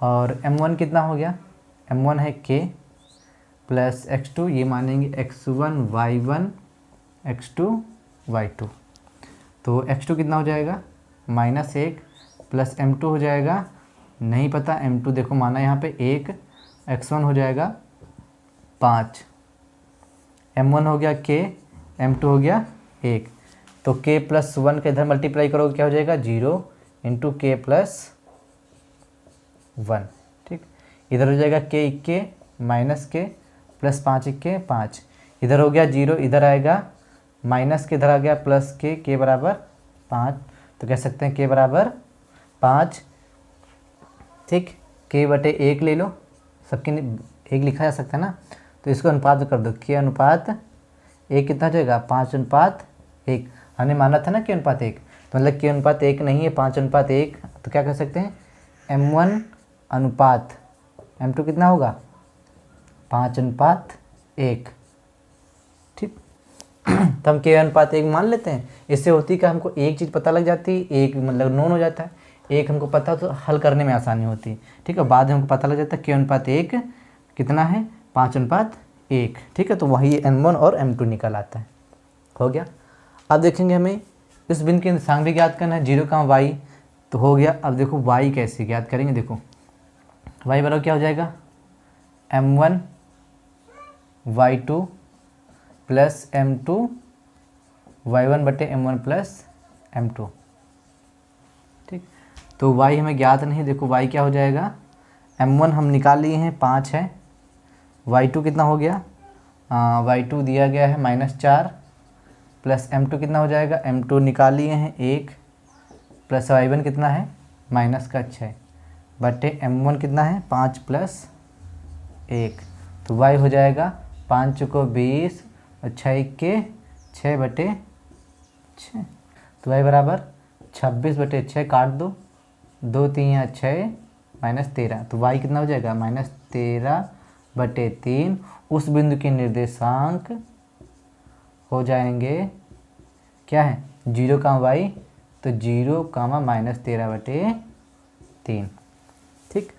और m1 कितना हो गया, m1 है k प्लस x2, ये मानेंगे x1 y1 x2 y2। तो x2 कितना हो जाएगा -1 प्लस m2 हो जाएगा नहीं पता, m2 देखो माना यहाँ पे 1, x1 हो जाएगा 5, m1 हो गया k, m2 हो गया 1। तो k प्लस 1 का इधर मल्टीप्लाई करोगे क्या हो जाएगा 0 इंटू k प्लस 1। ठीक, इधर हो जाएगा k माइनस k प्लस 5 1 5, इधर हो गया 0, इधर आएगा माइनस के इधर आ गया प्लस के बराबर 5, तो कह सकते हैं के बराबर 5। ठीक, के बटे 1 ले लो, सबके 1 लिखा जा सकता है ना, तो इसको अनुपात कर दो, के अनुपात 1 कितना हो जाएगा 5:1। हमने माना था ना के अनुपात 1, तो मतलब के अनुपात 1 नहीं है 5:1, तो क्या कह सकते हैं m1 अनुपात m2 कितना होगा 5:1। ठीक, तो हम के अनुपात 1 मान लेते हैं। इससे होती कि हमको एक चीज़ पता लग जाती, एक मतलब नोन हो जाता है, एक हमको पता हो तो हल करने में आसानी होती है। ठीक है, बाद में हमको पता लग जाता है के अनुपात 1 कितना है 5:1। ठीक है, तो वही m1 और m2 निकल आता है। हो गया। अब देखेंगे हमें इस बिंदु के निर्देशांक भी ज्ञात करना है 0, y, तो हो गया। अब देखो y कैसे ज्ञात करेंगे, देखो y बराबर क्या हो जाएगा m1 y2 plus m2 y1 बटे m1 प्लस m2। ठीक, तो y हमें ज्ञात नहीं है, देखो y क्या हो जाएगा, m1 हम निकाल लिए हैं 5 है, y2 कितना हो गया y2 दिया गया है -4 प्लस m2 कितना हो जाएगा, m2 निकाल लिए हैं 1 प्लस y1 कितना है -6 बटे m1 कितना है 5 प्लस 1, तो y हो जाएगा 5 चौको 20 और 6 के 6 बटे 6, तो y बराबर 26 बटे 6 काट दो, 2 3 6 -13, तो y कितना हो जाएगा -13 बटे 3। उस बिंदु के निर्देशांक हो जाएंगे क्या है 0, y, तो 0, -13 बटे 3। ठीक,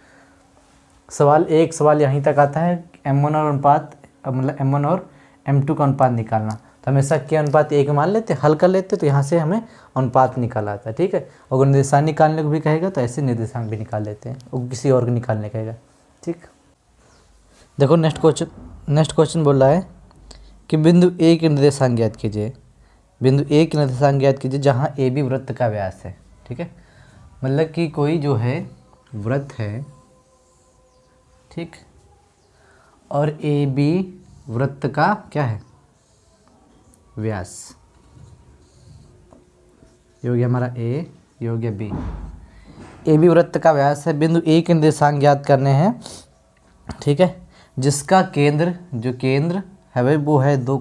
सवाल यहीं तक आता है m1 और अनुपात मतलब m1 और m2 का अनुपात निकालना, तो हमेशा के अनुपात 1 मान लेते, हल कर लेते, तो यहाँ से हमें अनुपात निकाल आता है। ठीक है, अगर निर्देशांक निकालने को भी कहेगा तो ऐसे निर्देशांक भी निकाल लेते हैं, और किसी और को निकालने कहेगा। ठीक, देखो नेक्स्ट क्वेश्चन बोल रहा है कि बिंदु ए के निर्देशांक ज्ञात कीजिए। बिंदु ए के निर्देशांक ज्ञात कीजिए जहाँ ए बी वृत्त का व्यास है। ठीक है, मतलब कि कोई जो है वृत्त है, ठीक, और ए बी वृत्त का क्या है व्यास, ये हो गया हमारा ए, ये हो गया बी। ए बी वृत्त का व्यास है, बिंदु ए के निर्देशांक ज्ञात करने हैं। ठीक है, जिसका केंद्र जो केंद्र है भाई वो है 2,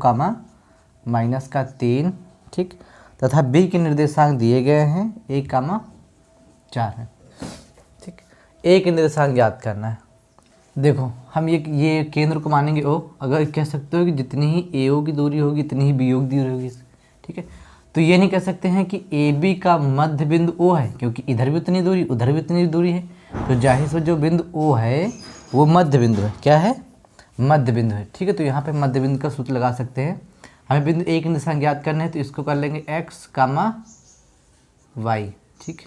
-3। ठीक, तथा बी के निर्देशांक दिए गए हैं 1, 4 है। ठीक, ए के निर्देशांक ज्ञात करना है। देखो हम ये केंद्र को मानेंगे ओ, अगर कह सकते हो कि जितनी ही ए ओ की दूरी होगी इतनी ही बी ओ की दूरी होगी। ठीक है, तो ये नहीं कह सकते हैं कि ए बी का मध्य बिंदु ओ है, क्योंकि इधर भी उतनी दूरी उधर भी उतनी दूरी है, तो जाहिर से जो बिंदु ओ है वो मध्य बिंदु है। क्या है मध्य बिंदु है। ठीक है, तो यहाँ पे मध्य बिंदु का सूत्र लगा सकते हैं। हमें बिंदु ए के निर्देशांक ज्ञात करने हैं, तो इसको कर लेंगे x, y। ठीक,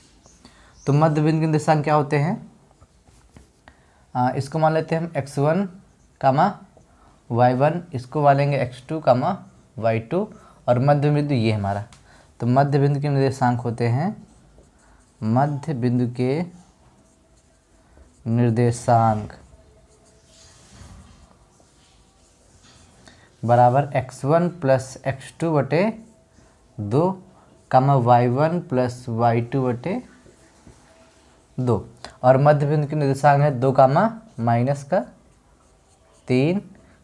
तो मध्य बिंदु के निर्देशांक क्या होते हैं, इसको मान लेते हैं हम x1, y1, इसको मान लेंगे x2, y2, और मध्य बिंदु ये हमारा। तो मध्य बिंदु के निर्देशांक होते हैं, मध्य बिंदु के निर्देशांक बराबर x1 प्लस x2 बटे 2, y1 प्लस y2 बटे 2, और मध्य बिंदु के निर्देशांक है 2, -3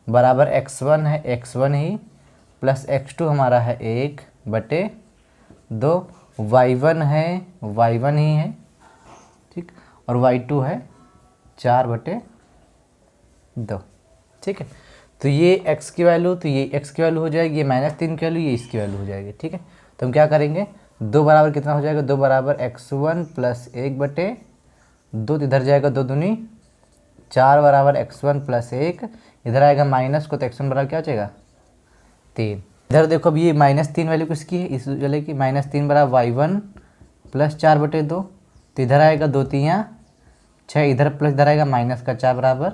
बराबर x1 है x1 ही प्लस x2 हमारा है 1 बटे 2, y1 है y1 ही है। ठीक, और y2 है 4 बटे 2। ठीक है, तो ये x की वैल्यू, तो ये x की वैल्यू हो जाएगी, ये -3 की वैल्यू, ये इसकी वैल्यू हो जाएगी। ठीक है, तो हम क्या करेंगे 2 बराबर कितना हो जाएगा, 2 बराबर x1 प्लस 1 बटे 2, इधर जाएगा 2 दूनी 4 बराबर x1 प्लस 1, इधर आएगा माइनस को, तो x1 बराबर क्या हो जाएगा 3। इधर देखो अब ये -3 वैल्यू किसकी है, इस वाले की, -3 बराबर y1 प्लस 4 बटे 2, तो इधर आएगा 2 3 6, इधर प्लस इधर आएगा -4 बराबर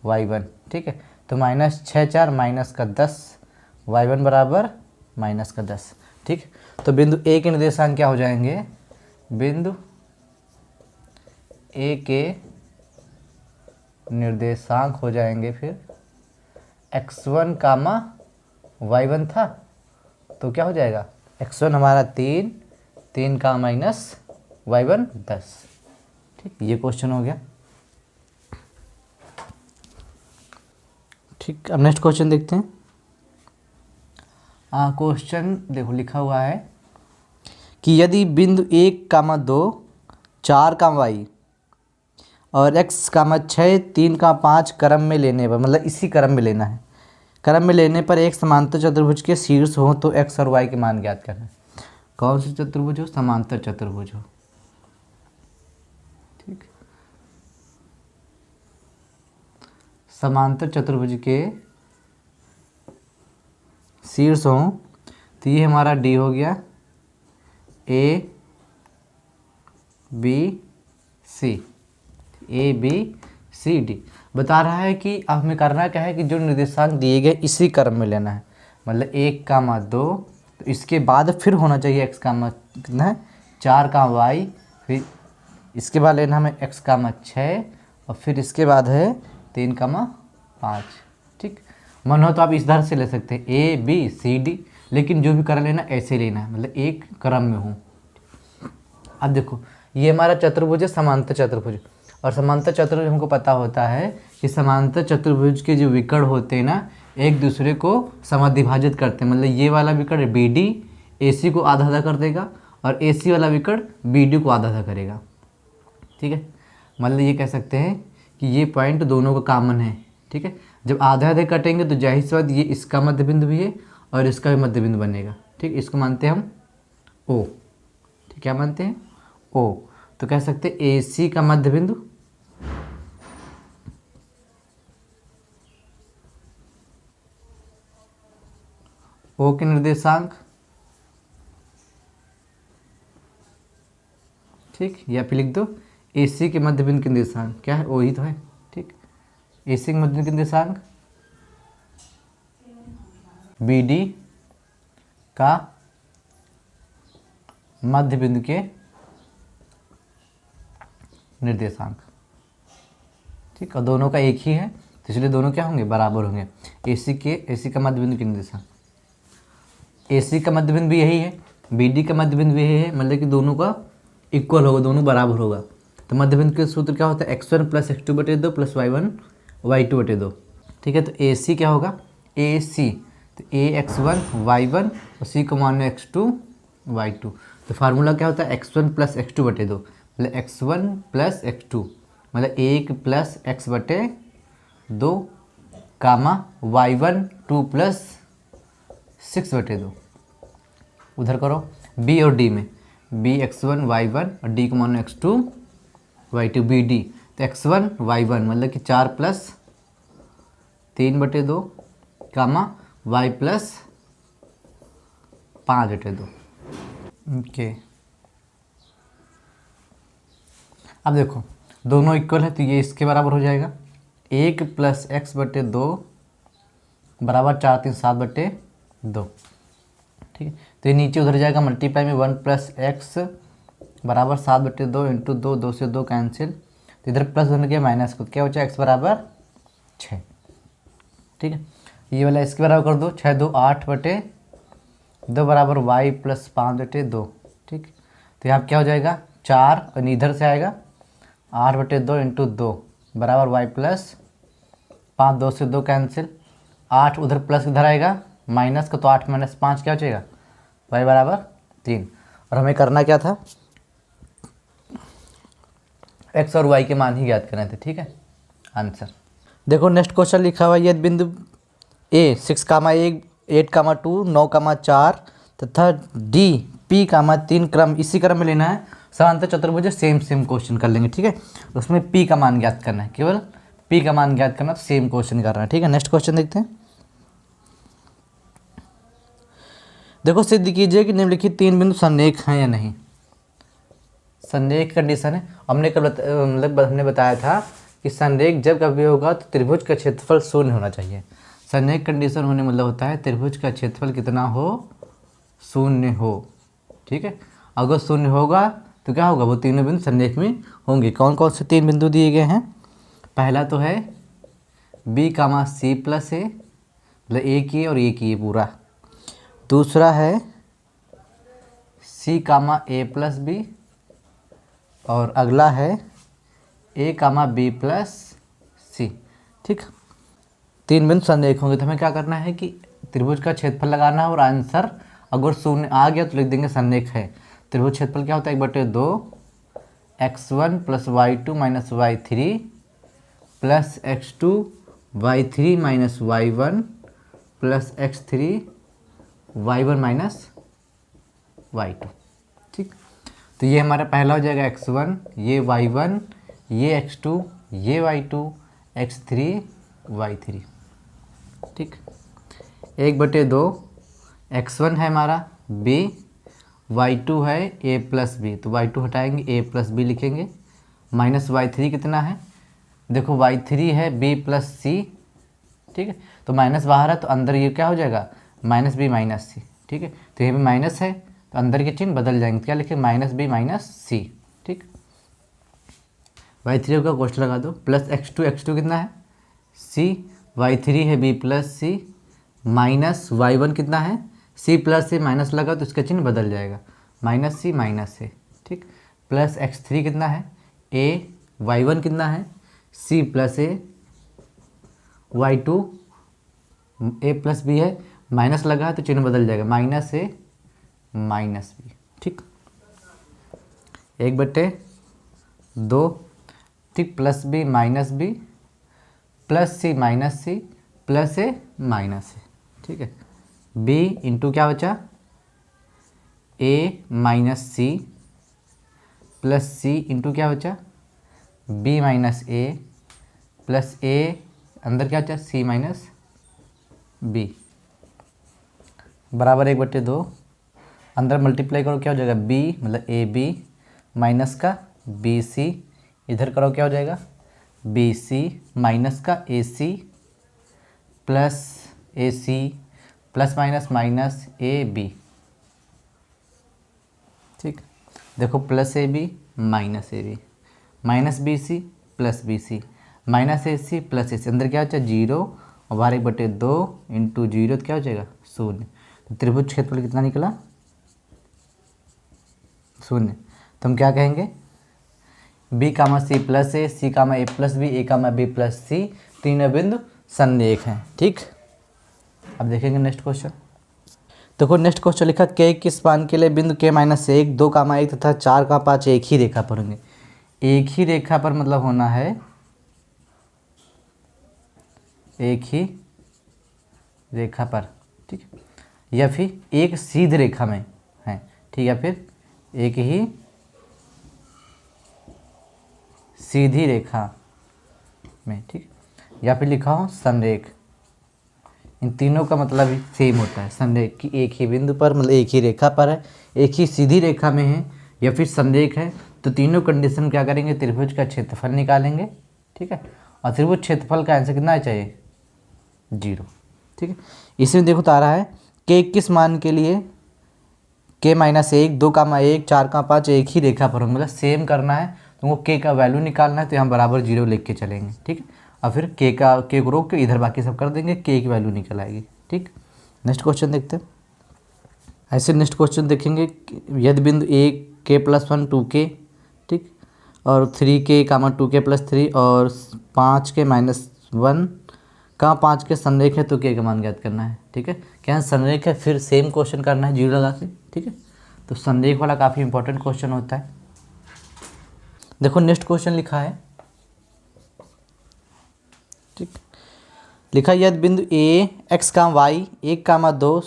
y1। ठीक है, तो -6 4 -10, y1 बराबर -10। ठीक, तो बिंदु ए के निर्देशांक क्या हो जाएंगे, बिंदु ए के निर्देशांक हो जाएंगे फिर x1, y1 था, तो क्या हो जाएगा, x1 हमारा 3, 3 का माइनस y1 10। ठीक, ये क्वेश्चन हो गया। ठीक, अब नेक्स्ट क्वेश्चन देखते हैं। क्वेश्चन देखो लिखा हुआ है कि यदि बिंदु 1, 2, 4, और x, 6, 3, 5 क्रम में लेने पर, मतलब इसी क्रम में लेना है, क्रम में लेने पर एक समांतर चतुर्भुज के शीर्ष हो तो x और y के मान ज्ञात करना है। कौन सी चतुर्भुज हो, समांतर चतुर्भुज हो। ठीक, समांतर चतुर्भुज के शीर्ष हो तो ये हमारा D हो गया, A B C, A B C D। बता रहा है कि अब हमें करना क्या है कि जो निर्देशांक दिए गए इसी क्रम में लेना है, मतलब 1, 2, तो इसके बाद फिर होना चाहिए x, कितना है 4, फिर इसके बाद लेना हमें x, 6, और फिर इसके बाद है 3, 5। ठीक, मन हो तो आप इस तरह से ले सकते हैं A B C D, लेकिन जो भी क्रम लेना ऐसे लेना है, मतलब एक क्रम में हो। अब देखो ये हमारा चतुर्भुज है, समांतर चतुर्भुज, और समांतर चतुर्भुज हमको पता होता है कि समांतर चतुर्भुज के जो विकर्ण होते हैं ना, एक दूसरे को समाद्विभाजित करते हैं। मतलब ये वाला विकर्ण BD AC को आधा आधा कर देगा, और AC वाला विकर्ण BD को आधा आधा करेगा। ठीक है, मतलब ये कह सकते हैं कि ये पॉइंट दोनों का कॉमन है। ठीक है, जब आधे आधे कटेंगे तो जाहिर सी बात ये इसका मध्य बिंदु भी है और इसका भी मध्य बिंदु बनेगा। ठीक, इसको मानते हैं हम O। ठीक, क्या मानते हैं O, तो कह सकते हैं AC का मध्य बिंदु O के निर्देशांक, ठीक, या फिर लिख दो AC के मध्य बिंदु के निर्देशांक, क्या है O ही तो है। ठीक, AC के मध्य बिंदु के निर्देशांक BD का मध्य बिंदु के निर्देशांक। ठीक, और दोनों का एक ही है तो इसलिए दोनों क्या होंगे, बराबर होंगे। AC का मध्य बिंदु के निर्देशांक, AC का मध्य बिंदु भी यही है, BD का मध्य बिंदु भी यही है, मतलब कि दोनों का इक्वल होगा, दोनों बराबर होगा। तो मध्य बिंदु के सूत्र क्या होता है, x1 + x2/2 + y1 y2/2। ठीक है, तो AC क्या होगा, AC तो ax1 y1 और C को मान लो x2 y2। तो फार्मूला क्या होता है, x1 + x2/2, मतलब x1 + x2, मतलब 1 + x/2 कामा y1 2 + 6/2। उधर करो B और D में, B x1 y1 और D को मानो x2 y2 BD, तो x1 y1 मतलब कि 4 + 3/2 कामा y + 5/2। ओके, अब देखो दोनों इक्वल है तो ये इसके बराबर हो जाएगा, 1 + x/2 बराबर 4 3 7/2। ठीक है, तो ये नीचे उधर जाएगा मल्टीप्लाई में, 1 + x बराबर 7/2 इंटू 2, 2 से 2 कैंसिल, तो इधर प्लस होने के माइनस को क्या हो जाए, x बराबर 6। ठीक है, ये वाला इसके बराबर कर दो, 6 2 8/2 बराबर y + 5/2। ठीक, तो यहाँ क्या हो जाएगा 4, और इधर से आएगा 8/2 इंटू 2 बराबर y + 5, 2 से 2 कैंसिल, 8 उधर प्लस इधर आएगा माइनस का, तो 8 - 5 क्या हो जाएगा, y बराबर 3। और हमें करना क्या था, x और y के मान ही ज्ञात करने थे। ठीक है, आंसर देखो नेक्स्ट क्वेश्चन लिखा हुआ है, यदि बिंदु A 6, 1, 8, 2, 9, 4 तथा D P, 3 क्रम इसी क्रम में लेना है, समांतर चतुर्भुज सेम क्वेश्चन कर लेंगे। ठीक है, उसमें P का मान ज्ञात करना है, केवल P का मान ज्ञात करना, तो सेम क्वेश्चन करना है। ठीक है, नेक्स्ट क्वेश्चन देखते हैं। देखो सिद्ध कीजिए कि निम्नलिखित 3 बिंदु संरेख हैं या नहीं। संरेख कंडीशन है, हमने कल मतलब हमने बताया था कि संरेख जब कभी होगा तो त्रिभुज का क्षेत्रफल 0 होना चाहिए। संरेख कंडीशन होने मतलब होता है त्रिभुज का क्षेत्रफल कितना हो, 0 हो। ठीक है, अगर 0 होगा तो क्या होगा, वो तीनों बिंदु संरेख में होंगे। कौन कौन से 3 बिंदु दिए गए हैं, पहला तो है B, C + A, मतलब एक ही और एक ही पूरा, दूसरा है सी कामा ए प्लस बी, और अगला है ए कामा बी प्लस सी। ठीक, 3 बिंदु संरेख होंगे, तो हमें क्या करना है कि त्रिभुज का क्षेत्रफल लगाना है, और आंसर अगर शून्य आ गया तो लिख देंगे संरेख है। त्रिभुज क्षेत्रफल क्या होता है, 1/2 x1 plus y2 minus y3 plus x2 y3 minus y1 plus x3 y1 minus y2। ठीक, तो ये हमारा पहला हो जाएगा x1, ये y1, ये x2, ये y2, x3 y3। ठीक, 1/2 x1 है हमारा b, y2 है a प्लस बी, तो y2 हटाएंगे a प्लस बी लिखेंगे, माइनस y3 कितना है, देखो y3 है b प्लस सी। ठीक है, तो माइनस बाहर है तो अंदर ये क्या हो जाएगा, माइनस बी माइनस सी। ठीक है, तो ये भी माइनस है तो अंदर के चिन्ह बदल जाएंगे, क्या लिखें, माइनस बी माइनस सी। ठीक, y3 का क्वेश्चन लगा दो, प्लस x2 कितना है c, y3 है b plus C, minus y1 कितना है c प्लस से माइनस लगा तो इसका चिन्ह बदल जाएगा, माइनस सी माइनस से। ठीक, प्लस x3 कितना है a, y1 कितना है c plus A, y2 a plus B है, माइनस लगा है तो चिन्ह बदल जाएगा, माइनस ए माइनस बी। ठीक, 1/2। ठीक, plus B minus B plus C minus C plus A minus A. ठीक है, बी इंटू क्या बचा, A minus C plus C into क्या बचा, B minus A plus A, अंदर क्या बचा, सी माइनस बी, बराबर 1/2। अंदर मल्टीप्लाई करो क्या हो जाएगा, बी मतलब ए बी माइनस का बी सी, इधर करो क्या हो जाएगा, बी सी माइनस का A C plus A C plus minus minus A B. ठीक, देखो plus A B minus B C plus B C minus A C plus A C, अंदर क्या होता है 0 और बाहर 1/2 इंटू 0 तो क्या हो जाएगा 0। तो त्रिभुज क्षेत्रफल कितना निकला, 0। तो हम क्या कहेंगे, B comma C plus A, C comma A plus B, A comma B plus सी, तीनों बिंदु संरेख हैं। ठीक, अब देखेंगे नेक्स्ट क्वेश्चन। देखो नेक्स्ट क्वेश्चन लिखा, के किस मान के लिए बिंदु के माइनस 1, 2, 1 तथा 4, 5 एक ही रेखा पर होंगे। एक ही रेखा पर मतलब होना है एक ही रेखा पर, ठीक है, या फिर एक सीधी रेखा में है, ठीक है, फिर एक ही सीधी रेखा में, ठीक, या फिर लिखा हो संरेख। इन तीनों का मतलब ही सेम होता है, संरेख की एक ही बिंदु पर मतलब एक ही रेखा पर है, एक ही सीधी रेखा में है, या फिर संरेख है। तो तीनों कंडीशन क्या करेंगे, त्रिभुज का क्षेत्रफल निकालेंगे, ठीक है, और त्रिभुज क्षेत्रफल का आंसर कितना चाहिए 0। ठीक है, इसमें देखो तो आ रहा है के किस मान के लिए के माइनस 1, 2, 1, 4, 5 एक ही रेखा पर हो, मतलब सेम करना है, तुमको के का वैल्यू निकालना है तो यहाँ बराबर 0 लिख के चलेंगे। ठीक, और फिर के को रोक के इधर बाकी सब कर देंगे, के की वैल्यू निकल आएगी। ठीक, नेक्स्ट क्वेश्चन देखते हैं। ऐसे नेक्स्ट क्वेश्चन देखेंगे, यदि बिंदु ए के प्लस 1 2k, ठीक, और 3k, 2k प्लस 3 और 5k माइनस 1 कहाँ 5 के संरेख है तो के का मान ज्ञात करना है। ठीक है, क्या संरेख है, फिर सेम क्वेश्चन करना है 0 लगा के। ठीक है, तो संरेख वाला काफ़ी इंपॉर्टेंट क्वेश्चन होता है। देखो नेक्स्ट क्वेश्चन लिखा है, ठीक, लिखा यदि बिंदु ए x, y 1, 2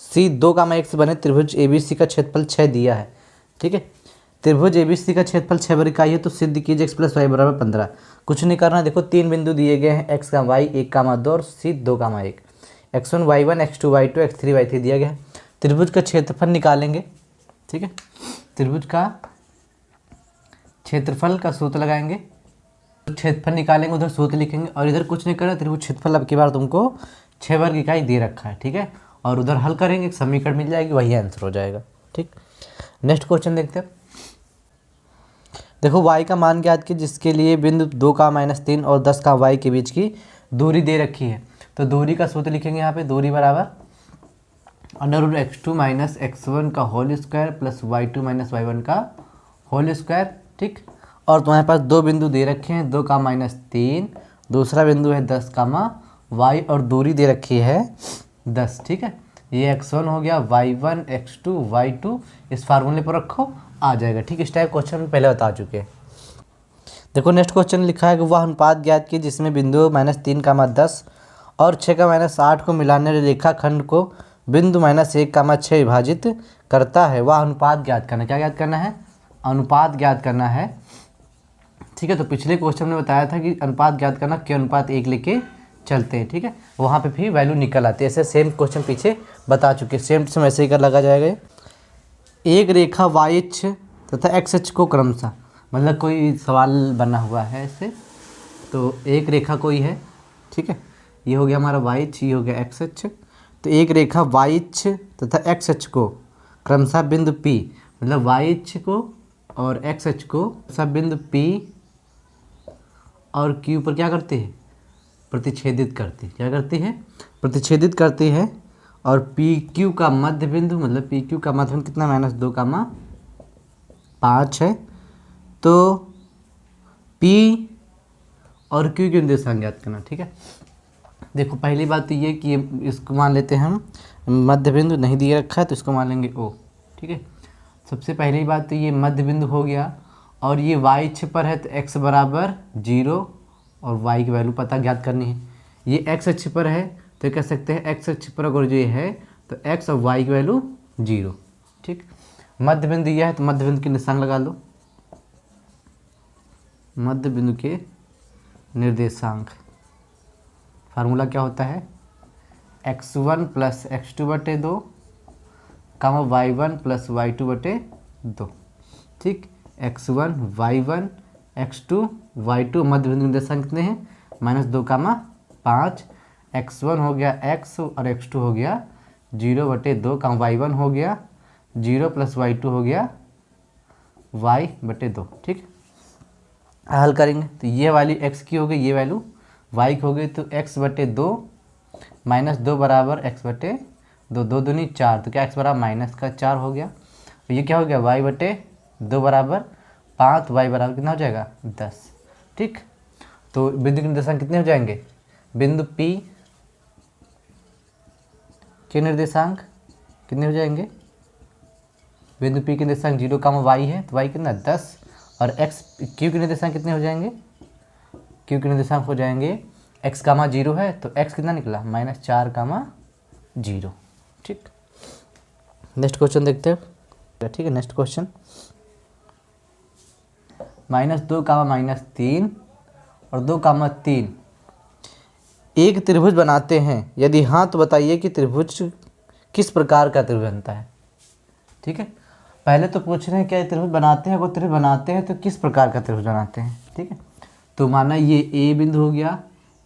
c 2, 1 से बने त्रिभुज ABC का क्षेत्रफल 6 दिया है। ठीक है, त्रिभुज ABC का क्षेत्रफल 6 वर्ग इकाई है तो सिद्ध कीजिए x + y = 15। कुछ नहीं करना, देखो 3 बिंदु दिए गए हैं x, y 1, 2 और c 2, 1, x1 y1 x2 y2 x3 y3 दिया गया है। त्रिभुज का क्षेत्रफल निकालेंगे। ठीक है, त्रिभुज का क्षेत्रफल का सूत्र लगाएंगे, क्षेत्रफल निकालेंगे, उधर सूत्र लिखेंगे और इधर कुछ नहीं करना, त्रिभुज क्षेत्रफल अब की बार तुमको 6 वर्ग इकाई दे रखा है। ठीक है, और उधर हल करेंगे, एक समीकरण मिल जाएगी, वही आंसर हो जाएगा। ठीक, नेक्स्ट क्वेश्चन देखते हैं। देखो y का मान ज्ञात कीजिए जिसके लिए बिंदु 2, -3 और 10, y के बीच की दूरी दे रखी है। तो दूरी का सूत्र लिखेंगे यहाँ पे, दूरी बराबर under root x2 minus x1 का whole square plus y2 minus y1 का होल स्क्वायर। ठीक, और तुम्हारे पास दो बिंदु दे रखे हैं, 2 का -3, दूसरा बिंदु है 10 कामा y, और दूरी दे रखी है 10। ठीक है, ये x1 हो गया, y1 x2 y2, इस फार्मूले पर रखो, आ जाएगा। ठीक, इस टाइप क्वेश्चन पहले बता चुके हैं। देखो नेक्स्ट क्वेश्चन लिखा है कि वह अनुपात ज्ञात की जिसमें बिंदु -3 कामा 10 और 6 का -8 को मिलाने वाले रेखाखंड को बिंदु -1 कामा 6 विभाजित करता है, वह अनुपात ज्ञात करना। क्या ज्ञात करना है? अनुपात ज्ञात करना है। ठीक है, तो पिछले क्वेश्चन में बताया था कि अनुपात ज्ञात करना के अनुपात 1 लेके चलते हैं। ठीक है, वहाँ पे भी वैल्यू निकल आती है। ऐसे सेम क्वेश्चन पीछे बता चुके, सेम टू सेम ऐसे ही कर लगा जाएगा। एक रेखा वाई अक्ष तथा एक्स अक्ष को क्रमशः, मतलब कोई सवाल बना हुआ है ऐसे, तो एक रेखा कोई है। ठीक है, ये हो गया हमारा वाई अक्ष, ये हो गया एक्स अक्ष। तो एक रेखा वाई अक्ष तथा एक्स अक्ष को क्रमशः बिंदु P, मतलब वाई अक्ष को और एक्स अक्ष को सब बिंदु P और Q पर क्या करती है? प्रतिच्छेदित करती। क्या करती है? प्रतिच्छेदित करती है। और PQ का मध्य बिंदु, मतलब PQ का मध्य बिंदु कितना? -2 कामा 5 है। तो P और Q के निर्देशांक ज्ञात करना। ठीक है, देखो पहली बात तो ये कि इसको मान लेते हैं हम, मध्य बिंदु नहीं दिया रखा है तो इसको मान लेंगे O। ठीक है, सबसे पहली बात तो ये मध्य बिंदु हो गया, और ये y अक्ष पर है तो x बराबर 0 और y की वैल्यू पता ज्ञात करनी है। ये x अक्ष पर है तो कह सकते हैं x अक्ष पर अगर ये है तो x और y की वैल्यू 0। ठीक, मध्य बिंदु यह है तो मध्य बिंदु के निशान लगा लो। मध्य बिंदु के निर्देशांक फार्मूला क्या होता है? x1 प्लस x2/2 कामा y1 प्लस y2/2। ठीक, x1 y1 x2 y2, मध्य बिंदु निर्देशांक कितने हैं? -2 कामा 5। x1 हो गया x और x2 हो गया 0/2, कामा y1 हो गया 0 प्लस y2 हो गया y/2। ठीक, हल करेंगे तो ये वाली x की हो गई, ये वैल्यू y की हो गई, तो x/2 -2 बराबर x/2, 2 दूनी 4, तो क्या x बराबर -4 हो गया। तो ये क्या हो गया? y/2 बराबर 5, y बराबर कितना हो जाएगा? 10। ठीक, तो बिंदु के निर्देशांक कितने हो जाएंगे? बिंदु P के निर्देशांक कितने हो जाएंगे? बिंदु P के निर्देशांक 0 कामा y है तो y कितना? 10। और Q के निर्देशांक कितने हो जाएंगे? Q के निर्देशांक हो जाएंगे, x कामा 0 है तो x कितना निकला? -4 कामा 0। ठीक, नेक्स्ट क्वेश्चन देखते हैं। ठीक है, नेक्स्ट क्वेश्चन -2 कामा -3 और 2 कामा 3 एक त्रिभुज बनाते हैं, यदि हाँ तो बताइए कि त्रिभुज किस प्रकार का त्रिभुज बनता है। ठीक है, पहले तो पूछ रहे हैं क्या त्रिभुज बनाते हैं, अगर त्रिभुज बनाते हैं तो किस प्रकार का त्रिभुज बनाते हैं। ठीक है, तो माना ये A बिंदु हो गया,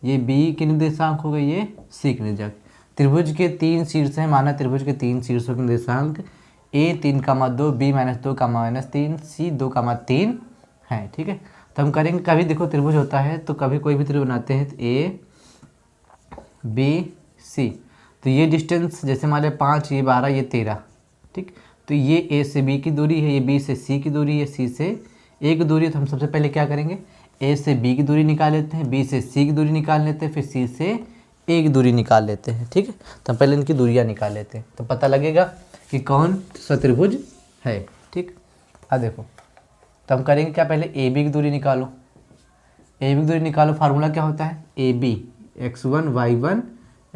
ये B के निर्देशांक हो गए, ये C के निर्देशांक। त्रिभुज के 3 शीर्ष हैं, माना त्रिभुज के 3 शीर्षों के निर्देशांक A 3 comma 2, B -2 comma -3, C 2 कामा 3 है। ठीक है, तो हम करेंगे, कभी देखो त्रिभुज होता है तो कभी कोई भी त्रिभुज बनाते हैं तो A B C, तो ये डिस्टेंस जैसे मान लें 5, ये 12, ये 13। ठीक, तो ये A से B की दूरी है, ये B से C की दूरी है, C से A की दूरी है। तो हम सबसे पहले क्या करेंगे? A से B की दूरी निकाल लेते हैं, B से C की दूरी निकाल लेते हैं, फिर C से A की दूरी निकाल लेते हैं। ठीक है, तो हम पहले इनकी दूरियाँ निकाल लेते हैं तो पता लगेगा कि कौन सा त्रिभुज है। ठीक, अब देखो तो हम करेंगे क्या? पहले AB की दूरी निकालो। AB की दूरी निकालो, फार्मूला क्या होता है? AB x1 y1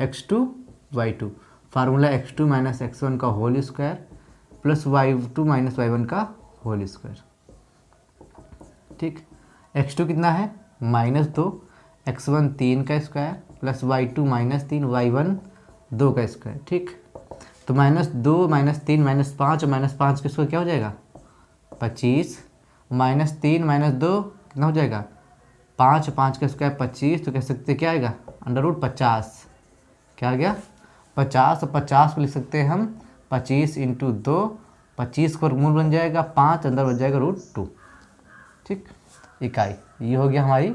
x2 y2, formula x2 - x1 का whole square plus y2 - y1 का होल स्क्वायर। ठीक, x2 कितना है? -2, x1 3 का स्क्वायर प्लस y2 -3, y1 2 का स्क्वायर। ठीक, तो -2 -3 -5 और -5 के स्क्वायर क्या हो जाएगा? 25, -3 -2 कितना हो जाएगा? 5, 5 का स्क्वायर 25, तो कह सकते क्या आएगा? √50। क्या आ गया? 50, और 50 को लिख सकते हैं हम 25 × 2, 25 को मूल बन जाएगा 5, अंदर बन जाएगा √2। ठीक, इकाई। ये हो गया हमारी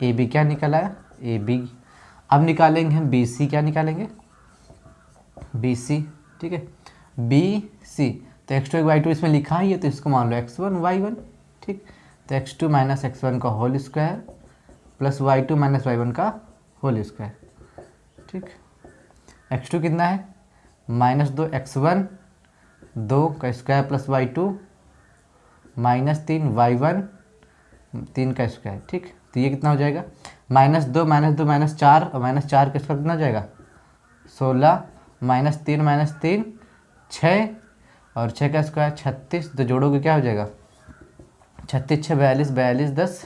AB। क्या निकल आया? AB। अब निकालेंगे हम BC। क्या निकालेंगे? BC ठीक है। बी सी, तो x2 y2 इसमें लिखा ही है तो इसको मान लो x1 y1, ठीक। तो x2 माइनस x1 का whole square plus y2 minus y1 का होल स्क्वायर, ठीक। x2 कितना है -2 x1 2 का स्क्वायर प्लस y2 -3 y1 3 का स्क्वायर, ठीक। तो ये कितना हो जाएगा -2 -4 और -4 का स्क्वायर कितना हो जाएगा 16 -3 6 और 6 का स्क्वायर 36, तो जोड़ोगे क्या हो जाएगा 36 6 42 42 10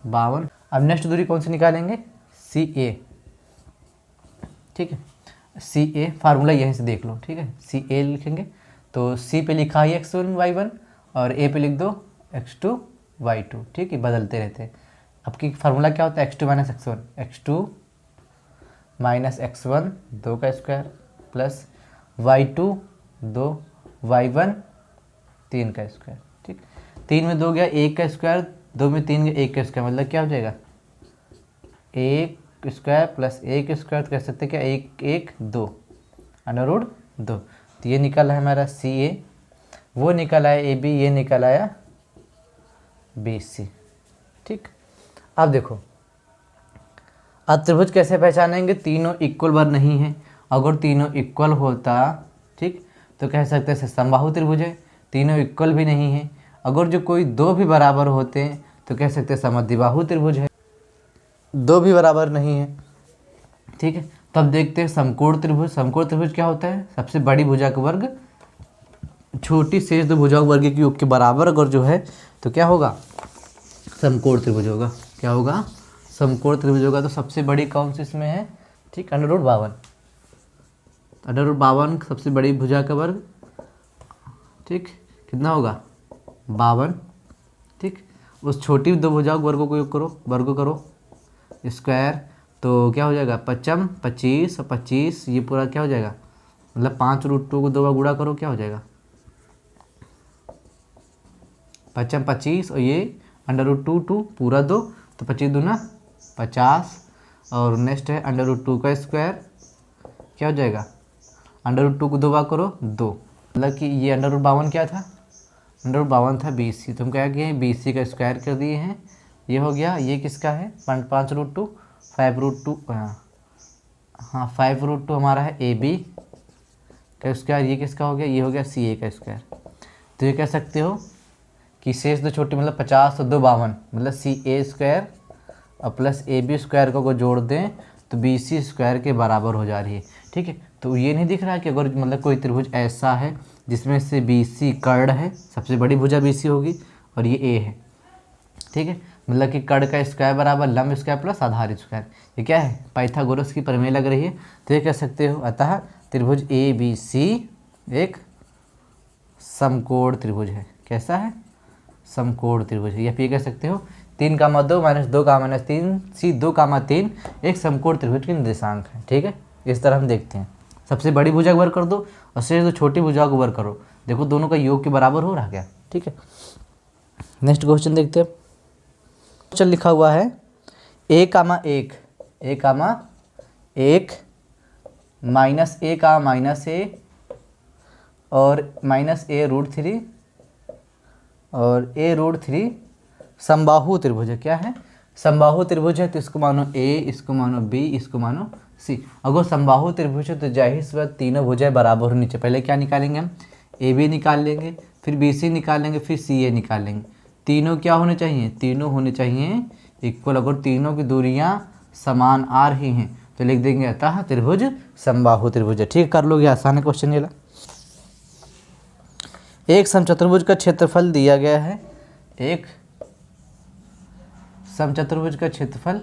52। अब नेक्स्ट दूरी कौन सी निकालेंगे सी ए, ठीक है। सी ए फार्मूला यहीं से देख लो, ठीक है। सी ए लिखेंगे तो सी पे लिखा है x1 y1 और ए पे लिख दो x2 y2, ठीक है। बदलते रहते हैं। अब की फार्मूला क्या होता है x2 माइनस x1 2 का स्क्वायर प्लस y2 2 y1 3 का स्क्वायर, ठीक। 3 में 2 गया 1 का स्क्वायर, 2 में 3 गया 1 का स्क्वायर, मतलब क्या हो जाएगा 1 स्क्वायर प्लस 1 स्क्वायर, तो कह सकते हैं क्या 1 1 2 √2। तो ये निकला है हमारा सी ए, वो निकल आया ए बी, ये निकल आया बी सी, ठीक। अब देखो अब त्रिभुज कैसे पहचानेंगे, तीनों इक्वल बार नहीं है। अगर तीनों इक्वल होता, ठीक, तो कह सकते हैं समबाहु त्रिभुज है। तीनों इक्वल भी नहीं है। अगर जो कोई दो भी बराबर होते हैं तो कह सकते हैं समद्विबाहु त्रिभुज है। दो भी बराबर नहीं है, ठीक है। तब देखते हैं समकोण त्रिभुज। समकोण त्रिभुज क्या होता है, सबसे बड़ी भुजा का वर्ग छोटी शेष दो भुजाओं वर्ग के योग के बराबर अगर जो है तो क्या होगा समकोण त्रिभुज होगा। क्या होगा समकोण त्रिभुज होगा। तो सबसे बड़ी कौन सी इसमें है, ठीक, √52। √52 सबसे बड़ी भुजा का वर्ग, ठीक, कितना होगा 52, ठीक। उस छोटी दो भुजाओं वर्गों को योग करो, वर्ग करो स्क्वायर, तो क्या हो जाएगा 55 25 और 25, ये पूरा क्या हो जाएगा मतलब 5√2 को 2 बार गुणा करो, क्या हो जाएगा 55 25 और ये √2 पूरा 2, तो 25 दूना 50 और नेक्स्ट है √2 का स्क्वायर, क्या हो जाएगा √2 को 2 बार करो 2, मतलब कि ये √52 क्या था √52 था BC। तुम क्या किए BC का स्क्वायर कर दिए हैं, ये हो गया। ये किसका है 5√2 5√2, हाँ 5√2 हमारा है AB का स्क्वायर। ये किसका हो गया, ये हो गया CA का स्क्वायर। तो ये कह सकते हो कि शेष दो छोटी मतलब 50 और 2 52, मतलब CA स्क्वायर और प्लस AB स्क्वायर को जोड़ दें तो BC स्क्वायर के बराबर हो जा रही है, ठीक है। तो ये नहीं दिख रहा है कि अगर मतलब कोई त्रिभुज ऐसा है जिसमें से BC कर्ण है, सबसे बड़ी भुजा BC होगी और ये A है, ठीक है। मतलब कि कर्ण का स्क्वायर बराबर लंब स्क्वायर प्लस आधार स्क्वायर। ये क्या है पाइथागोरस की प्रमेय लग रही है। तो ये कह सकते हो अतः त्रिभुज ABC एक समकोण त्रिभुज है। कैसा है समकोण त्रिभुज है। या फिर कह सकते हो 3, 2 -2, -3 C 2, 3 एक समकोण त्रिभुज के निर्देशांक है, ठीक है। इस तरह हम देखते हैं। सबसे बड़ी भुजा को वर्ग कर दो और शेष दो छोटी भुजाओं को वर्ग करो, देखो दोनों का योग के बराबर हो रहा क्या, ठीक है। नेक्स्ट क्वेश्चन देखते हैं। क्वेश्चन लिखा हुआ है a, 1 -a, -1 -a और -a√3 और a√3 समबाहु त्रिभुज है। क्या है समबाहु त्रिभुज है, तो इसको मानो A, इसको मानो B, इसको मानो C। अगर समबाहु त्रिभुज है तो जाहिर सी बात तीनों भुजाएं बराबर होनी चाहिए। पहले क्या निकालेंगे हम AB निकाल लेंगे, फिर BC निकाल लेंगे, फिर CA निकाल लेंगे। तीनों क्या होने चाहिए, तीनों होने चाहिए इक्वल। अगर तीनों की दूरियां समान आ रही हैं तो लिख देंगे अतः त्रिभुज समबाहु त्रिभुज है, ठीक। कर लोगे, आसान है क्वेश्चन ये। एक समचतुर्भुज का क्षेत्रफल दिया गया है। एक समचतुर्भुज का क्षेत्रफल